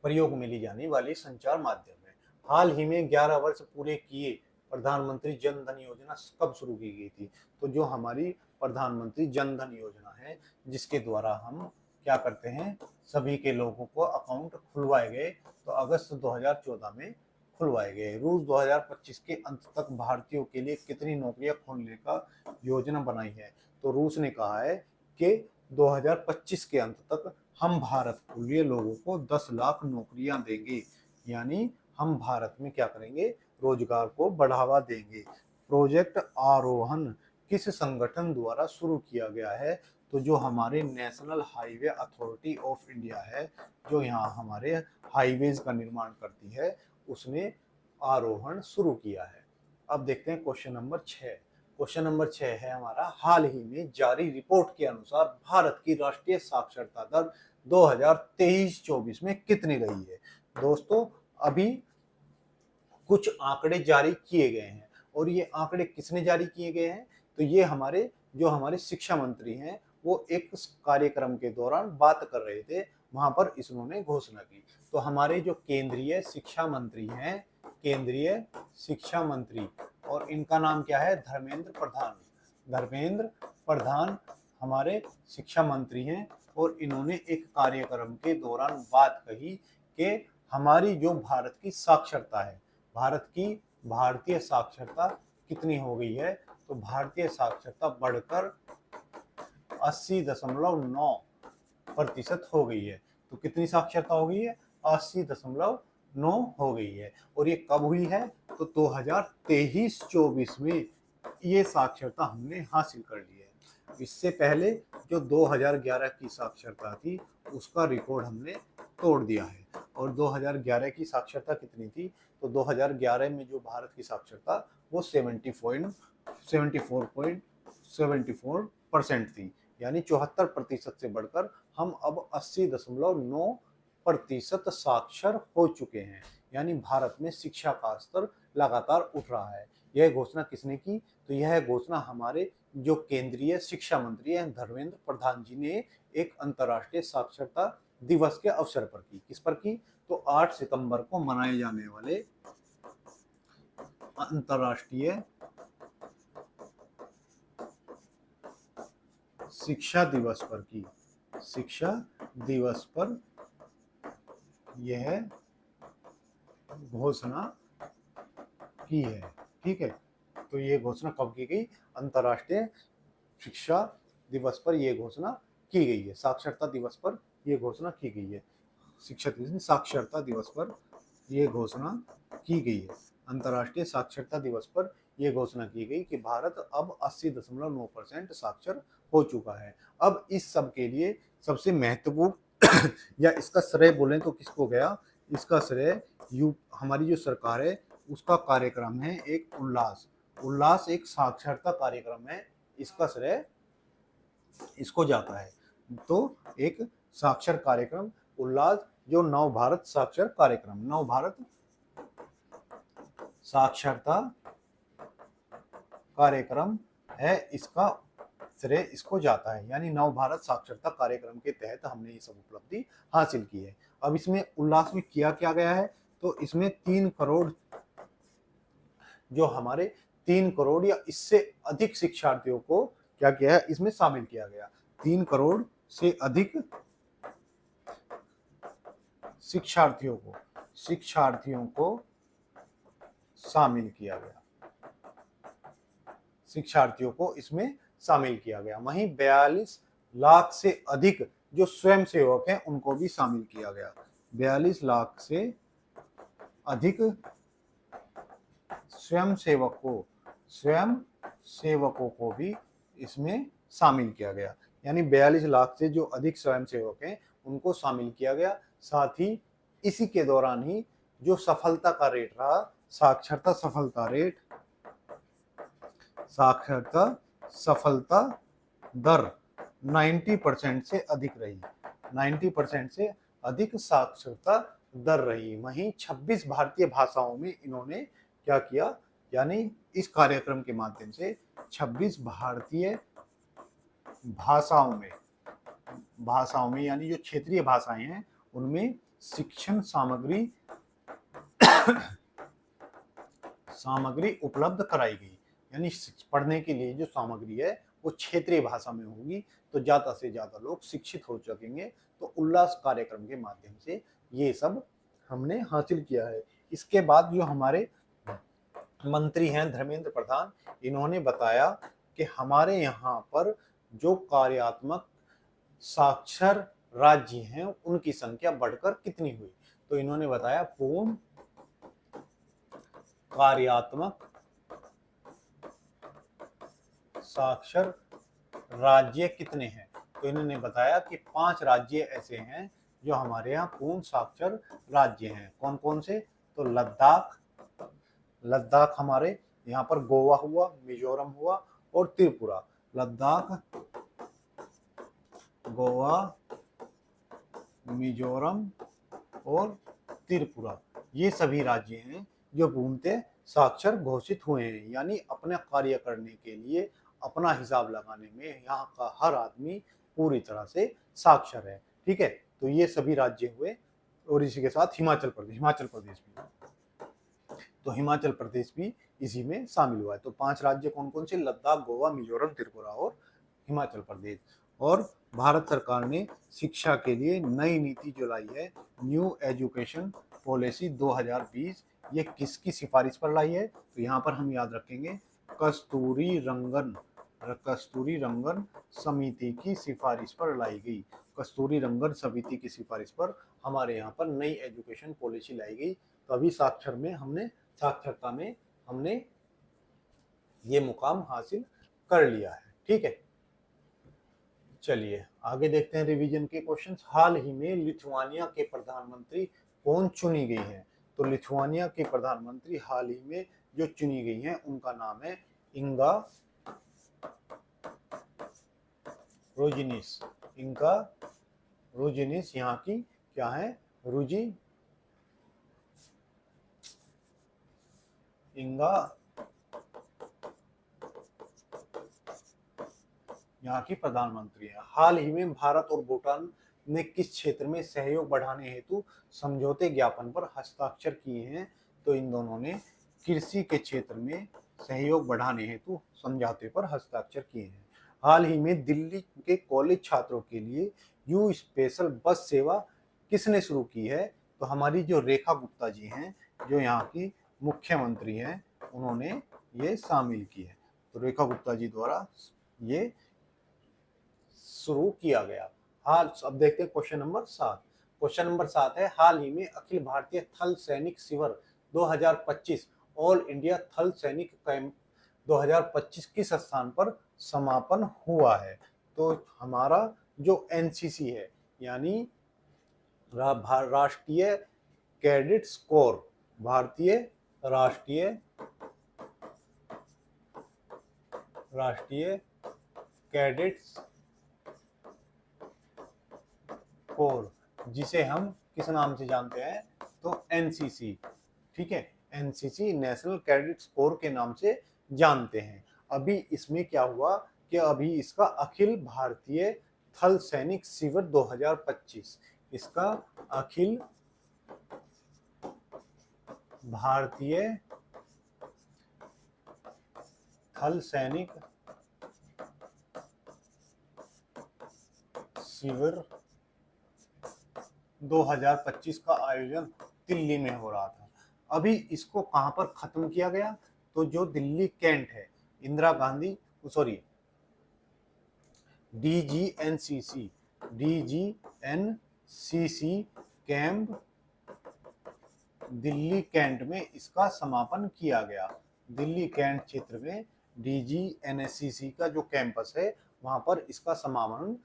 प्रयोग में ली जाने वाली संचार माध्यम है। हाल ही में 11 वर्ष पूरे किए प्रधानमंत्री जन धन योजना कब शुरू की गई थी? तो जो हमारी प्रधानमंत्री जन धन योजना है, जिसके द्वारा हम क्या करते हैं, सभी के लोगों को अकाउंट खुलवाए गए, तो अगस्त 2014 में खुलवाए गए। रूस 2025 के अंत तक भारतीयों के लिए कितनी नौकरियां खोलने का योजना बनाई है? तो रूस ने कहा है कि 2025 के अंत तक हम भारत के लिए लोगों को 10 लाख नौकरियां देंगे, यानी हम भारत में क्या करेंगे, रोजगार को बढ़ावा देंगे। प्रोजेक्ट आरोहण किस संगठन द्वारा शुरू किया गया है? तो जो हमारे national highway authority of India है, जो यहाँ हमारे हाईवेज का निर्माण करती है, उसने आरोहण शुरू किया है। अब देखते हैं क्वेश्चन नंबर 6। क्वेश्चन नंबर 6 है हमारा, हाल ही में जारी रिपोर्ट के अनुसार भारत की राष्ट्रीय साक्षरता दर 2023-24 में कितनी रही है? दोस्तों, अभी कुछ आंकड़े जारी किए गए हैं, और ये आंकड़े किसने जारी किए गए हैं? तो ये हमारे शिक्षा मंत्री हैं, वो एक कार्यक्रम के दौरान बात कर रहे थे, वहां पर इन्होंने घोषणा की। तो हमारे जो केंद्रीय शिक्षा मंत्री हैं, केंद्रीय शिक्षा मंत्री, और इनका नाम क्या है? धर्मेंद्र प्रधान। धर्मेंद्र प्रधान हमारे शिक्षा मंत्री हैं, और इन्होंने एक कार्यक्रम के दौरान बात कही कि हमारी जो भारत की साक्षरता है, भारतीय साक्षरता कितनी हो गई है? तो भारतीय साक्षरता बढ़कर 80.9% हो गई है। तो कितनी साक्षरता हो गई है? 80.9 हो गई है। और ये कब हुई है? तो 2023-24 में ये साक्षरता हमने हासिल कर ली है। इससे पहले जो 2011 की साक्षरता थी, उसका रिकॉर्ड हमने तोड़ दिया है। और 2011 की साक्षरता कितनी थी? तो 2011 में जो भारत की साक्षरता वो 74.74% थी, यानी 74% से बढ़कर हम अब 80.9% साक्षर हो चुके हैं। यानी भारत में शिक्षा का स्तर लगातार उठ रहा है। यह घोषणा किसने की? तो यह घोषणा हमारे जो केंद्रीय शिक्षा मंत्री हैं, धर्मेंद्र प्रधान जी ने एक अंतर्राष्ट्रीय साक्षरता दिवस के अवसर पर की। किस पर की? तो 8 सितंबर को मनाए जाने वाले अंतर्राष्ट्रीय शिक्षा दिवस पर की। शिक्षा दिवस पर यह घोषणा की है। ठीक है, तो ये घोषणा कब की गई? अंतर्राष्ट्रीय शिक्षा दिवस पर यह घोषणा की गई है। साक्षरता दिवस पर यह घोषणा की गई है। साक्षरता दिवस पर यह घोषणा की गई है। अंतर्राष्ट्रीय साक्षरता दिवस पर यह घोषणा की गई कि भारत अब 80.9% साक्षर हो चुका है। अब इस सब के लिए सबसे महत्वपूर्ण या इसका श्रेय बोलें तो किसको गया? इसका श्रेय हमारी जो सरकार है उसका कार्यक्रम है एक उल्लास एक साक्षरता कार्यक्रम है, इसका श्रेय इसको जाता है। तो एक साक्षर कार्यक्रम उल्लास, जो नव भारत साक्षर कार्यक्रम, नव भारत साक्षरता कार्यक्रम है, इसका श्रेय इसको जाता है। यानी नव भारत साक्षरता कार्यक्रम के तहत हमने ये सब उपलब्धि हासिल की है। अब इसमें उल्लास में किया क्या गया है? तो इसमें 3 करोड़, जो हमारे 3 करोड़ या इससे अधिक शिक्षार्थियों को क्या किया है? इसमें शामिल किया गया। 3 करोड़ से अधिक शिक्षार्थियों को शामिल किया गया। शिक्षार्थियों को इसमें शामिल किया गया। वहीं 42 लाख से अधिक जो स्वयंसेवक हैं उनको भी शामिल किया गया। 42 लाख से अधिक स्वयंसेवकों को भी इसमें शामिल किया गया। यानी 42 लाख से जो अधिक स्वयंसेवक हैं उनको शामिल किया गया। साथ ही इसी के दौरान ही जो सफलता का रेट रहा, साक्षरता सफलता दर 90% से अधिक रही। 90% से अधिक साक्षरता दर रही। वहीं 26 भारतीय भाषाओं में इन्होंने क्या किया, यानी इस कार्यक्रम के माध्यम से 26 भारतीय भाषाओं में यानी जो क्षेत्रीय भाषाएं हैं उनमें शिक्षण सामग्री उपलब्ध कराई गई। यानी पढ़ने के लिए जो सामग्री है वो क्षेत्रीय भाषा में होगी, तो ज्यादा से ज्यादा लोग शिक्षित हो सकेंगे। तो उल्लास कार्यक्रम के माध्यम से ये सब हमने हासिल किया है। इसके बाद जो हमारे मंत्री हैं धर्मेंद्र प्रधान, इन्होंने बताया कि हमारे यहाँ पर जो कार्यात्मक साक्षर राज्य हैं उनकी संख्या बढ़कर कितनी हुई। तो इन्होंने बताया पूर्ण कार्यात्मक साक्षर राज्य कितने हैं। तो इन्होंने बताया कि 5 राज्य ऐसे हैं जो हमारे यहाँ पूर्ण साक्षर राज्य हैं। कौन कौन से? तो लद्दाख हमारे यहाँ पर गोवा हुआ, मिजोरम हुआ और त्रिपुरा। लद्दाख, गोवा, मिजोरम और त्रिपुरा, ये सभी राज्य हैं जो पूर्णतः साक्षर घोषित हुए हैं। यानी अपना कार्य करने के लिए, अपना हिसाब लगाने में यहाँ का हर आदमी पूरी तरह से साक्षर है। ठीक है, तो ये सभी राज्य हुए। और इसी के साथ हिमाचल प्रदेश भी इसी में शामिल हुआ है। तो 5 राज्य कौन कौन से? लद्दाख, गोवा, मिजोरम, त्रिपुरा और हिमाचल प्रदेश। और भारत सरकार ने शिक्षा के लिए नई नीति जो लाई है, न्यू एजुकेशन पॉलिसी 2020, ये किसकी सिफारिश पर लाई है? तो यहाँ पर हम याद रखेंगे कस्तूरी रंगन समिति की सिफारिश पर लाई गई। कस्तूरी रंगन समिति की सिफारिश पर हमारे यहाँ पर नई एजुकेशन पॉलिसी लाई गई। तो अभी साक्षरता में हमने ये मुकाम हासिल कर लिया है। ठीक है, चलिए आगे देखते हैं रिवीजन के क्वेश्चंस। हाल ही में लिथुआनिया के प्रधानमंत्री कौन चुनी गई हैं? तो लिथुआनिया के प्रधानमंत्री हाल ही में जो चुनी गई हैं उनका नाम है इंगा रोजिनिस। यहाँ की क्या है? इंगा यहाँ की प्रधानमंत्री है। हाल ही में भारत और भूटान ने किस क्षेत्र में सहयोग बढ़ाने हेतु समझौते ज्ञापन पर हस्ताक्षर किए हैं? तो इन दोनों ने कृषि के क्षेत्र में सहयोग बढ़ाने हेतु समझौते पर हस्ताक्षर किए हैं। हाल ही में दिल्ली के कॉलेज छात्रों के लिए यू स्पेशल बस सेवा किसने शुरू की है? तो हमारी जो रेखा गुप्ता जी हैं, जो यहाँ की मुख्यमंत्री हैं, उन्होंने ये शामिल की है। तो रेखा गुप्ता जी द्वारा ये शुरू किया गया। अब देखते हैं क्वेश्चन नंबर 7। क्वेश्चन नंबर 7 है, हाल ही में अखिल भारतीय थल सैनिक शिविर 2025 ऑल इंडिया थल सैनिक कैंप 2025 किस स्थान पर समापन हुआ है? तो हमारा जो एनसीसी है, यानी राष्ट्रीय कैडेट्स कोर, भारतीय राष्ट्रीय कैडेट्स कोर, जिसे हम किस नाम से जानते हैं? तो एनसीसी। ठीक है, एनसीसी नेशनल कैडेट्स कोर के नाम से जानते हैं। अभी इसमें क्या हुआ कि अभी इसका अखिल भारतीय थल सैनिक शिविर 2025, इसका अखिल भारतीय थल सैनिक शिविर 2025 का आयोजन दिल्ली में हो रहा था। अभी इसको कहां पर खत्म किया गया? तो जो दिल्ली कैंट है, Indira Gandhi DGNCC camp Delhi cantt में इसका समापन किया गया। दिल्ली कैंट क्षेत्र में डीजीएनसीसी का जो कैंपस है वहां पर इसका समापन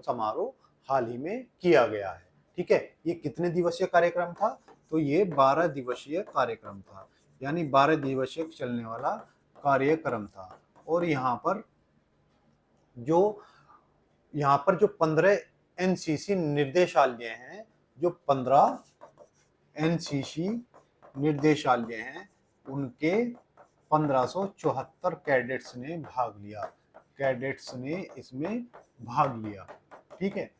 समारोह हाल ही में किया गया है। ठीक है, ये कितने दिवसीय कार्यक्रम था? तो ये 12 दिवसीय कार्यक्रम था, यानी 12 दिवसीय चलने वाला कार्यक्रम था। और यहाँ पर जो 15 एनसीसी निर्देशालय हैं, जो 15 एनसीसी निर्देशालय हैं, उनके 1574 कैडेट्स ने भाग लिया। कैडेट्स ने इसमें भाग लिया, ठीक है।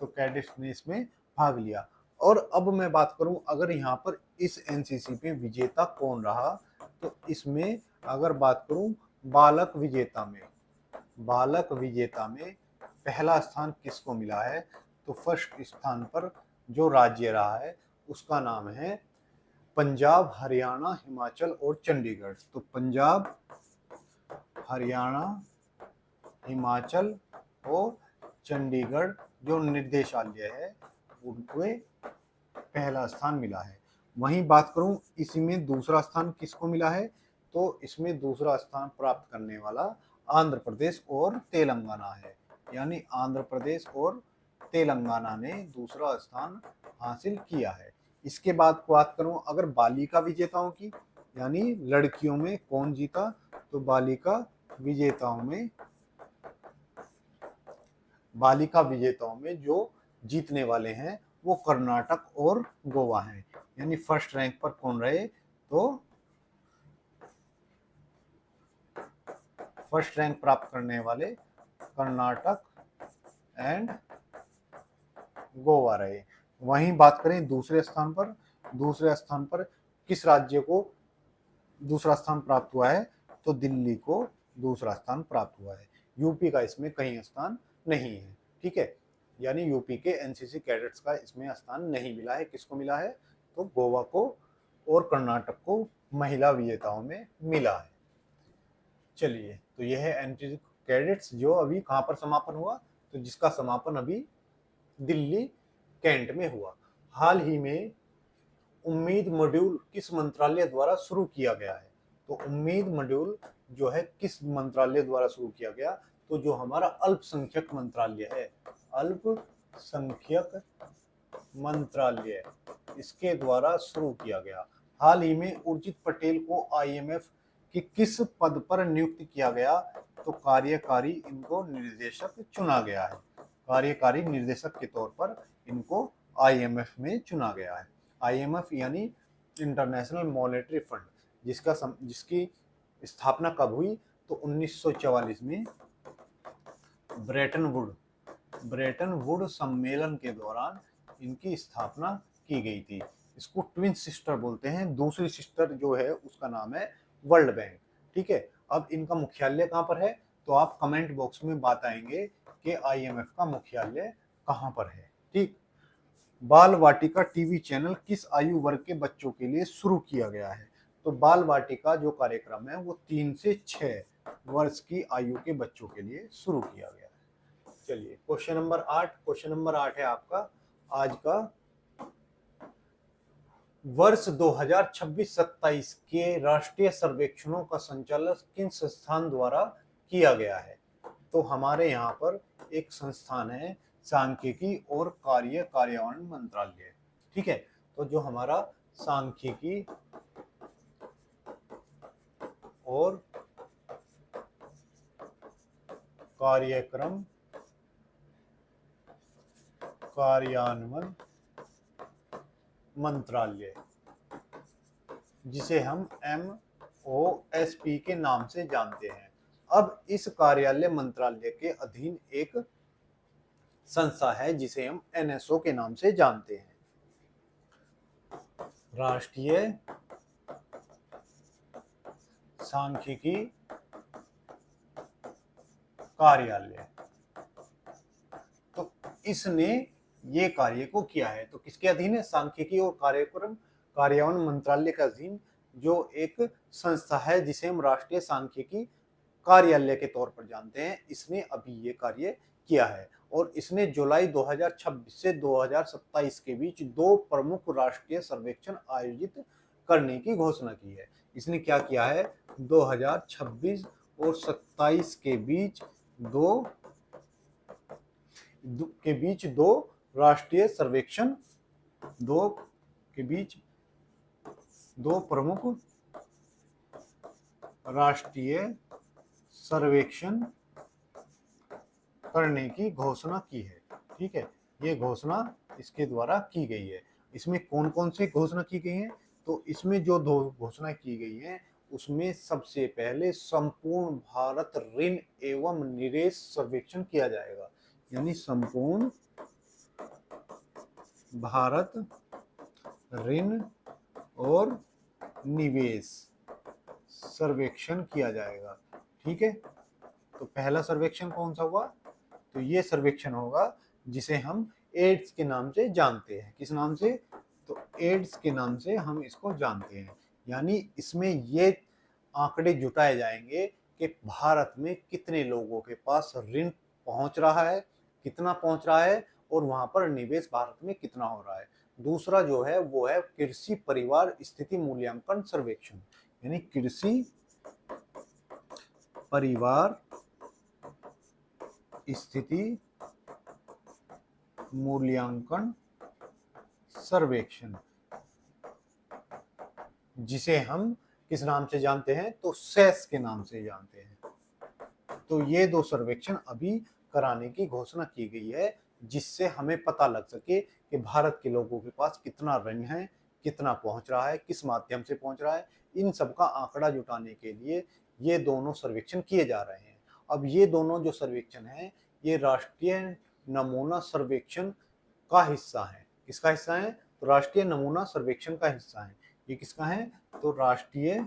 तो कैडेट्स ने इसमें भाग लिया। और अब मैं बात करूं, अगर यहाँ पर इस एनसीसी पे विजेता कौन रहा, तो इसमें अगर बात करूं बालक विजेता में पहला स्थान किसको मिला है, तो फर्स्ट स्थान पर जो राज्य रहा है उसका नाम है पंजाब, हरियाणा, हिमाचल और चंडीगढ़। तो पंजाब, हरियाणा, हिमाचल और चंडीगढ़ जो निर्देशालय है उनको पहला स्थान मिला है। वहीं बात करूं इसमें दूसरा स्थान किसको मिला है, तो इसमें दूसरा स्थान प्राप्त करने वाला आंध्र प्रदेश और तेलंगाना है। यानी आंध्र प्रदेश और तेलंगाना ने दूसरा स्थान हासिल किया है। इसके बाद बात करूं अगर बालिका विजेताओं की, यानी लड़कियों में कौन जीता, तो बालिका विजेताओं में जो जीतने वाले हैं वो कर्नाटक और गोवा हैं। यानी फर्स्ट रैंक पर कौन रहे, तो फर्स्ट रैंक प्राप्त करने वाले कर्नाटक एंड गोवा रहे। वहीं बात करें दूसरे स्थान पर किस राज्य को दूसरा स्थान प्राप्त हुआ है, तो दिल्ली को दूसरा स्थान प्राप्त हुआ है। यूपी का इसमें कहीं स्थान नहीं है, ठीक है। यानी यूपी के एनसीसी कैडेट्स का इसमें स्थान नहीं मिला है। किसको मिला है, तो गोवा को और कर्नाटक को महिला विजेताओं में मिला है। चलिए, तो यह है एनसीसी कैडेट्स जो अभी कहां पर समापन हुआ, तो जिसका समापन अभी दिल्ली कैंट में हुआ। हाल ही में उम्मीद मॉड्यूल किस मंत्रालय द्वारा शुरू किया गया है, तो उम्मीद मॉड्यूल जो है किस मंत्रालय द्वारा शुरू किया गया, तो जो हमारा अल्पसंख्यक मंत्रालय है, अल्पसंख्यक मंत्रालय, इसके द्वारा शुरू किया गया। हाल ही में उर्जित पटेल को आईएमएफ कि किस पद पर नियुक्त किया गया, तो कार्यकारी इनको निर्देशक चुना गया है। कार्यकारी निर्देशक के तौर पर इनको आईएमएफ में चुना गया है। आईएमएफ यानी इंटरनेशनल मॉनेटरी फंड, जिसकी स्थापना कब हुई, तो 1944 में ब्रेटन वुड सम्मेलन के दौरान इनकी स्थापना की गई थी। इसको ट्विन सिस्टर बोलते हैं। दूसरी सिस्टर जो है उसका नाम है वर्ल्ड बैंक, ठीक है। अब इनका मुख्यालय कहाँ पर है, तो आप कमेंट बॉक्स में बताएंगे कि आईएमएफ का मुख्यालय कहाँ पर है, ठीक। बाल वाटिका टीवी चैनल किस आयु वर्ग के बच्चों के लिए शुरू किया गया है, तो बाल वाटिका जो कार्यक्रम है वो 3 से 6 वर्ष की आयु के बच्चों के लिए शुरू किया गया है। चलिए, क्वेश्चन नंबर 8 है आपका आज का। वर्ष 2026-27 के राष्ट्रीय सर्वेक्षणों का संचालन किन संस्थान द्वारा किया गया है, तो हमारे यहाँ पर एक संस्थान है सांख्यिकी और कार्यान्वयन मंत्रालय, ठीक है। तो जो हमारा सांख्यिकी और कार्यान्वयन मंत्रालय, जिसे हम MOSP के नाम से जानते हैं। अब इस कार्यालय मंत्रालय के अधीन एक संस्था है जिसे हम NSO के नाम से जानते हैं, राष्ट्रीय सांख्यिकी कार्यालय। तो इसने ये कार्य को किया है, तो किसके अधीन है, सांख्यिकी और कार्यान्वयन मंत्रालय के अधीन जो एक संस्था है जिसे हम राष्ट्रीय सांख्यिकी कार्यालय के तौर पर जानते हैं, इसने अभी ये कार्य किया है। और इसने जुलाई 2026 से 2027 के बीच 2 प्रमुख राष्ट्रीय सर्वेक्षण आयोजित करने की घोषणा की है। इसने क्या किया है, 2026 और 27 के बीच दो राष्ट्रीय सर्वेक्षण, दो प्रमुख राष्ट्रीय सर्वेक्षण करने की घोषणा की है, ठीक है। ये घोषणा इसके द्वारा की गई है। इसमें कौन कौन से घोषणा की गई है? तो इसमें जो दो घोषणा की गई है उसमें सबसे पहले संपूर्ण भारत ऋण एवं निवेश सर्वेक्षण किया जाएगा, यानी संपूर्ण भारत ऋण और निवेश सर्वेक्षण किया जाएगा। ठीक है, तो पहला सर्वेक्षण कौन सा हुआ? तो ये सर्वेक्षण होगा जिसे हम एड्स के नाम से जानते हैं। किस नाम से? तो एड्स के नाम से हम इसको जानते हैं। यानी इसमें ये आंकड़े जुटाए जाएंगे कि भारत में कितने लोगों के पास ऋण पहुंच रहा है, कितना पहुंच रहा है, और वहां पर निवेश भारत में कितना हो रहा है। दूसरा जो है वो है कृषि परिवार स्थिति मूल्यांकन सर्वेक्षण, यानी कृषि परिवार स्थिति मूल्यांकन सर्वेक्षण, जिसे हम किस नाम से जानते हैं? तो सेस के नाम से जानते हैं। तो ये दो सर्वेक्षण अभी कराने की घोषणा की गई है, जिससे हमें पता लग सके कि भारत के लोगों के पास कितना ऋण है, कितना पहुंच रहा है, किस माध्यम से पहुंच रहा है। इन सब का आंकड़ा जुटाने के लिए ये दोनों सर्वेक्षण किए जा रहे हैं। अब ये दोनों जो सर्वेक्षण हैं ये राष्ट्रीय नमूना सर्वेक्षण का हिस्सा है। किसका हिस्सा है? तो राष्ट्रीय नमूना सर्वेक्षण का हिस्सा है। ये किसका है? तो राष्ट्रीय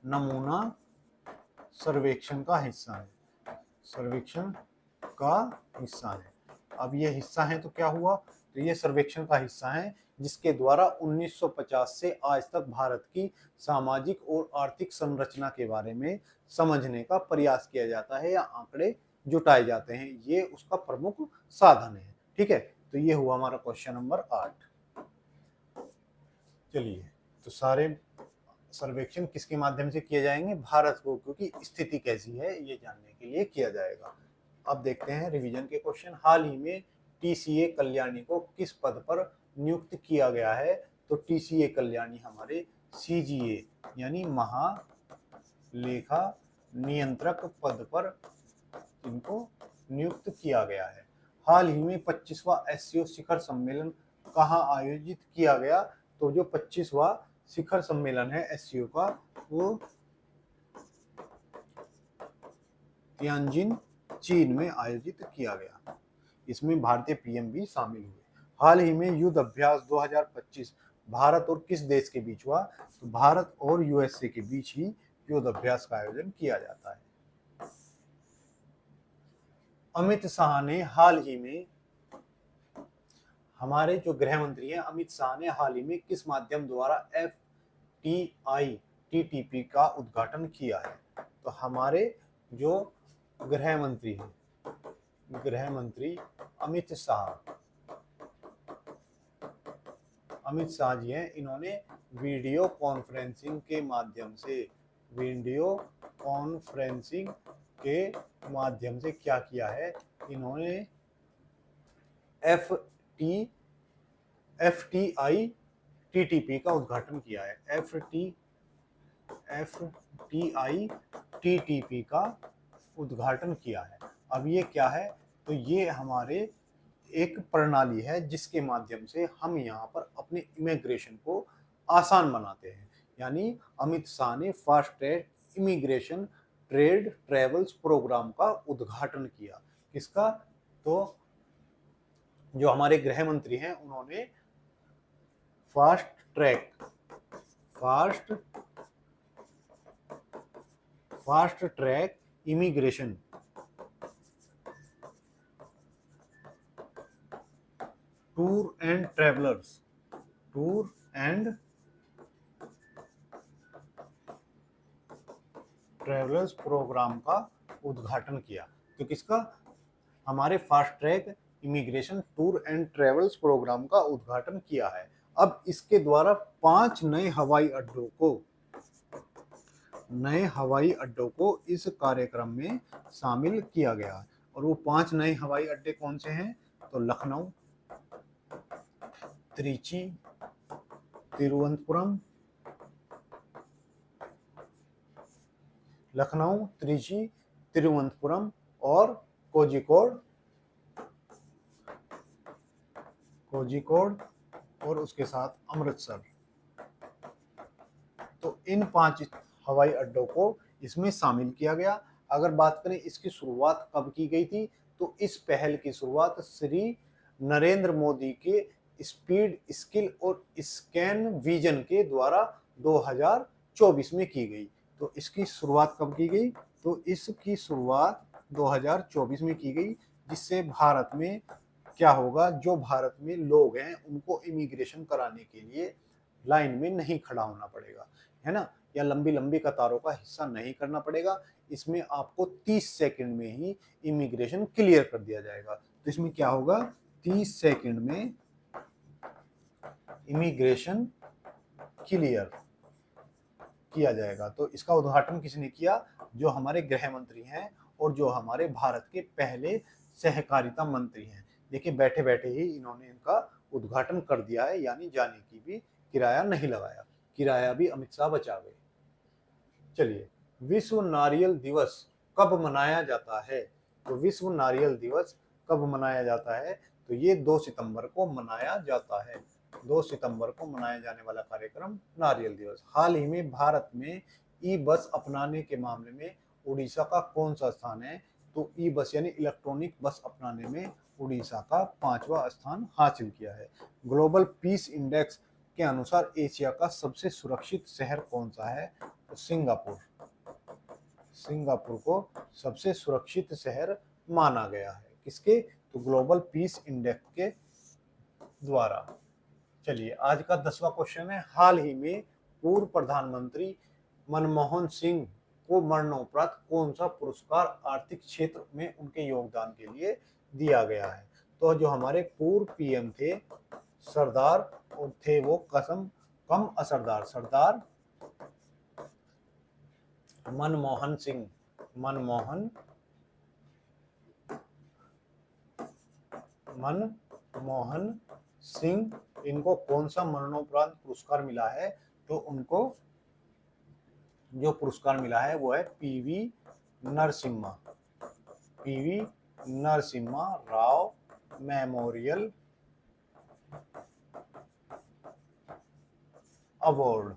नमूना सर्वेक्षण का हिस्सा है, सर्वेक्षण का हिस्सा है। अब ये हिस्सा है तो क्या हुआ? तो ये सर्वेक्षण का हिस्सा है जिसके द्वारा 1950 से आज तक भारत की सामाजिक और आर्थिक संरचना के बारे में समझने का प्रयास किया जाता है या आंकड़े जुटाए जाते हैं। ये उसका प्रमुख साधन है। ठीक है, तो ये हुआ हमारा क्वेश्चन नंबर 8। चलिए, तो सारे सर्वेक्षण किसके माध्यम से किए जाएंगे? भारत को, क्योंकि स्थिति कैसी है ये जानने के लिए किया जाएगा। अब देखते हैं रिवीजन के क्वेश्चन। हाल ही में टीसीए कल्याणी को किस पद पर नियुक्त किया गया है? तो टीसीए कल्याणी हमारे सीजीए यानी महालेखा नियंत्रक पद पर इनको नियुक्त किया गया है। हाल ही में 25वां एससीओ शिखर सम्मेलन कहाँ आयोजित किया गया? तो जो 25वां शिखर सम्मेलन है एससीओ का वो तियानजिन चीन में आयोजित किया गया। इसमें भारतीय पीएम भी शामिल हुए। हाल ही में युद्ध अभ्यास 2025 भारत और किस देश के बीच हुआ? तो भारत और यूएसए के बीच ही युद्ध अभ्यास का आयोजन किया जाता है। अमित शाह ने हाल ही में, हमारे जो गृह मंत्री हैं अमित शाह ने हाल ही में किस माध्यम द्वारा FTI TTP का उद्घाटन किया है? तो हमारे जो गृह मंत्री हैं, गृह मंत्री अमित शाह जी हैं, इन्होंने वीडियो कॉन्फ्रेंसिंग के माध्यम से, वीडियो कॉन्फ्रेंसिंग के माध्यम से क्या किया है? इन्होंने FTI TTP का उद्घाटन किया है। FTI TTP का उद्घाटन किया है। अब ये क्या है? तो ये हमारे एक प्रणाली है जिसके माध्यम से हम यहाँ पर अपने इमिग्रेशन को आसान बनाते हैं। यानी अमित शाह ने fast track immigration trade travels programme का उद्घाटन किया। किसका? तो जो हमारे गृह मंत्री हैं उन्होंने fast track immigration tour and travellers programme का उद्घाटन किया। तो किसका? हमारे fast track immigration tour and travels programme का उद्घाटन किया है। अब इसके द्वारा 5 नए हवाई अड्डों को इस कार्यक्रम में शामिल किया गया है। और वो 5 नए हवाई अड्डे कौन से हैं? तो लखनऊ, त्रिची, तिरुवनंतपुरम, लखनऊ, त्रिची, तिरुवनंतपुरम और कोझिकोड कोझिकोड और उसके साथ अमृतसर। तो इन 5 हवाई अड्डों को इसमें शामिल किया गया। अगर बात करें इसकी शुरुआत कब की गई थी, तो इस पहल की शुरुआत श्री नरेंद्र मोदी के स्पीड, स्किल और स्कैन विजन के द्वारा 2024 में की गई। तो इसकी शुरुआत कब की गई, तो इसकी शुरुआत 2024 में की गई, जिससे भारत में क्या होगा, जो भारत में लोग हैं उनको इमिग्रेशन कराने के लिए लाइन में नहीं खड़ा होना पड़ेगा, है ना, या लंबी लंबी कतारों का हिस्सा नहीं करना पड़ेगा। इसमें आपको 30 सेकंड में ही इमिग्रेशन क्लियर कर दिया जाएगा। तो इसमें क्या होगा, 30 सेकंड में इमिग्रेशन क्लियर किया जाएगा। तो इसका उद्घाटन किसने किया, जो हमारे गृह मंत्री हैं और जो हमारे भारत के पहले सहकारिता मंत्री हैं। देखिए बैठे बैठे ही इन्होंने इनका उद्घाटन कर दिया है, यानी जाने की भी किराया नहीं लगाया, किराया भी अमित शाह बचा गए। चलिए, विश्व नारियल दिवस कब मनाया जाता है, तो विश्व नारियल दिवस कब मनाया जाता है, तो ये 2 सितंबर को मनाया जाता है। 2 सितंबर को मनाया जाने वाला कार्यक्रम नारियल दिवस। हाल ही में भारत में ई बस अपनाने के मामले में उड़ीसा का कौन सा स्थान है, तो ई बस यानी इलेक्ट्रॉनिक बस अपनाने में उड़ीसा का 5वां स्थान हासिल किया है। ग्लोबल पीस इंडेक्स के अनुसार एशिया का सबसे सुरक्षित शहर कौन सा है, तो सिंगापुर। सिंगापुर को सबसे सुरक्षित शहर माना गया है, किसके, तो ग्लोबल पीस इंडेक्स के द्वारा। चलिए, आज का 10वां क्वेश्चन है, हाल ही में पूर्व प्रधानमंत्री मनमोहन सिंह को मरणोपरांत कौन सा पुरस्कार आर्थिक क्षेत्र में उनके योगदान के लिए दिया गया है, तो जो हमारे पूर्व पीएम थे सरदार और थे वो कम असरदार सरदार मनमोहन सिंह, मनमोहन सिंह, इनको कौन सा मरणोपरांत पुरस्कार मिला है, तो उनको जो पुरस्कार मिला है वो है PV Narasimha Rao memorial award.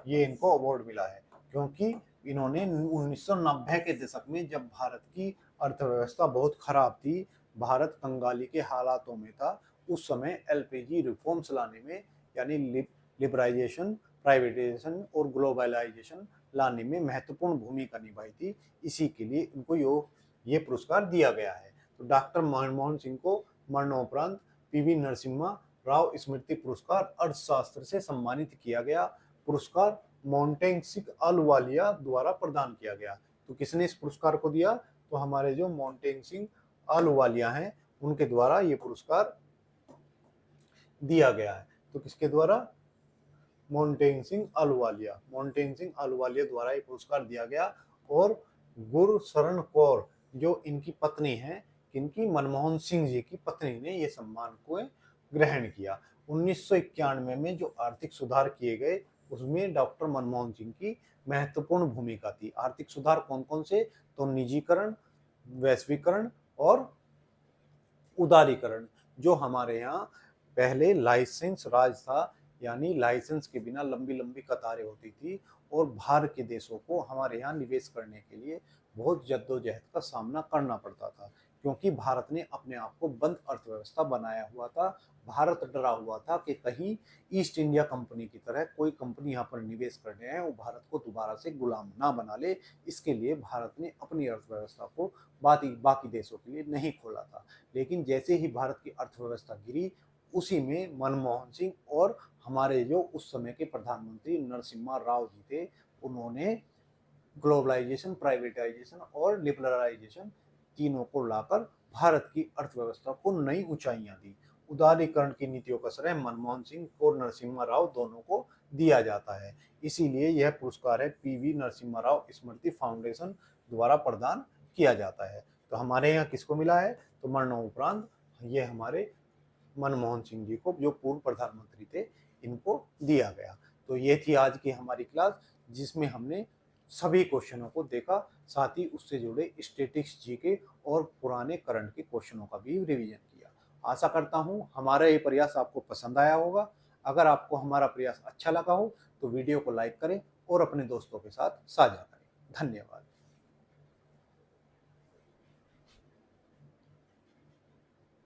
ये इनको अवार्ड मिला है क्योंकि इन्होंने 1990 के दशक में, जब भारत की अर्थव्यवस्था बहुत खराब थी, भारत कंगाली के हालातों में था, उस समय एलपीजी रिफॉर्म्स लाने में, यानी लिबराइजेशन, प्राइवेटाइजेशन और ग्लोबलाइजेशन लाने में महत्वपूर्ण भूमिका निभाई थी। इसी के लिए इनको ये पुरस्कार दिया गया है। तो डॉक्टर मनमोहन सिंह को मरणोपरांत पीवी नरसिम्हा राव स्मृति पुरस्कार अर्थशास्त्र से सम्मानित किया गया। पुरस्कार मोंटेग अहलुवालिया द्वारा प्रदान किया गया। तो किसने इस पुरस्कार को दिया, तो हमारे जो मोंटेग अहलुवालिया हैं उनके द्वारा ये पुरस्कार दिया गया है। तो किसके द्वारा, मोंटेग अहलुवालिया द्वारा ये पुरस्कार दिया गया। और गुरशरण कौर जो इनकी पत्नी है, किनकी, मनमोहन सिंह जी की पत्नी ने ये सम्मान को ग्रहण किया। 1991 में जो आर्थिक सुधार किए गए उसमें डॉक्टर मनमोहन सिंह की महत्वपूर्ण भूमिका थी। आर्थिक सुधार कौन कौन से, तो निजीकरण, वैश्वीकरण और उदारीकरण। जो हमारे यहाँ पहले लाइसेंस राज था, यानी लाइसेंस के बिना लंबी लंबी कतारें होती थी और बाहर के देशों को हमारे यहाँ निवेश करने के लिए बहुत जद्दोजहद का सामना करना पड़ता था, क्योंकि भारत ने अपने आप को बंद अर्थव्यवस्था बनाया हुआ था। भारत डरा हुआ था कि कहीं ईस्ट इंडिया कंपनी की तरह कोई कंपनी यहाँ पर निवेश करने आए वो भारत को दोबारा से गुलाम ना बना ले। इसके लिए भारत ने अपनी अर्थव्यवस्था को बाकी देशों के लिए नहीं खोला था। लेकिन जैसे ही भारत की अर्थव्यवस्था गिरी, उसी में मनमोहन सिंह और हमारे जो उस समय के प्रधानमंत्री नरसिम्हा राव जी थे, उन्होंने ग्लोबलाइजेशन, प्राइवेटाइजेशन और लिबरलाइजेशन तीनों को लाकर भारत की अर्थव्यवस्था को नई ऊंचाइयां दी। उदारीकरण की नीतियों का श्रेय मनमोहन सिंह और नरसिम्हा राव दोनों को दिया जाता है। इसीलिए यह पुरस्कार है पीवी नरसिम्हा राव स्मृति फाउंडेशन द्वारा प्रदान किया जाता है। तो हमारे यहाँ किसको मिला है, तो मरणोपरांत ये हमारे मनमोहन सिंह जी को, जो पूर्व प्रधानमंत्री थे, इनको दिया गया। तो ये थी आज की हमारी क्लास, जिसमें हमने सभी क्वेश्चनों को देखा, साथ ही उससे जुड़े स्टैटिस्टिक्स जीके और पुराने करंट के क्वेश्चनों का भी रिवीजन किया। आशा करता हूँ हमारा ये प्रयास आपको पसंद आया होगा। अगर आपको हमारा प्रयास अच्छा लगा हो तो वीडियो को लाइक करें और अपने दोस्तों के साथ साझा करें। धन्यवाद।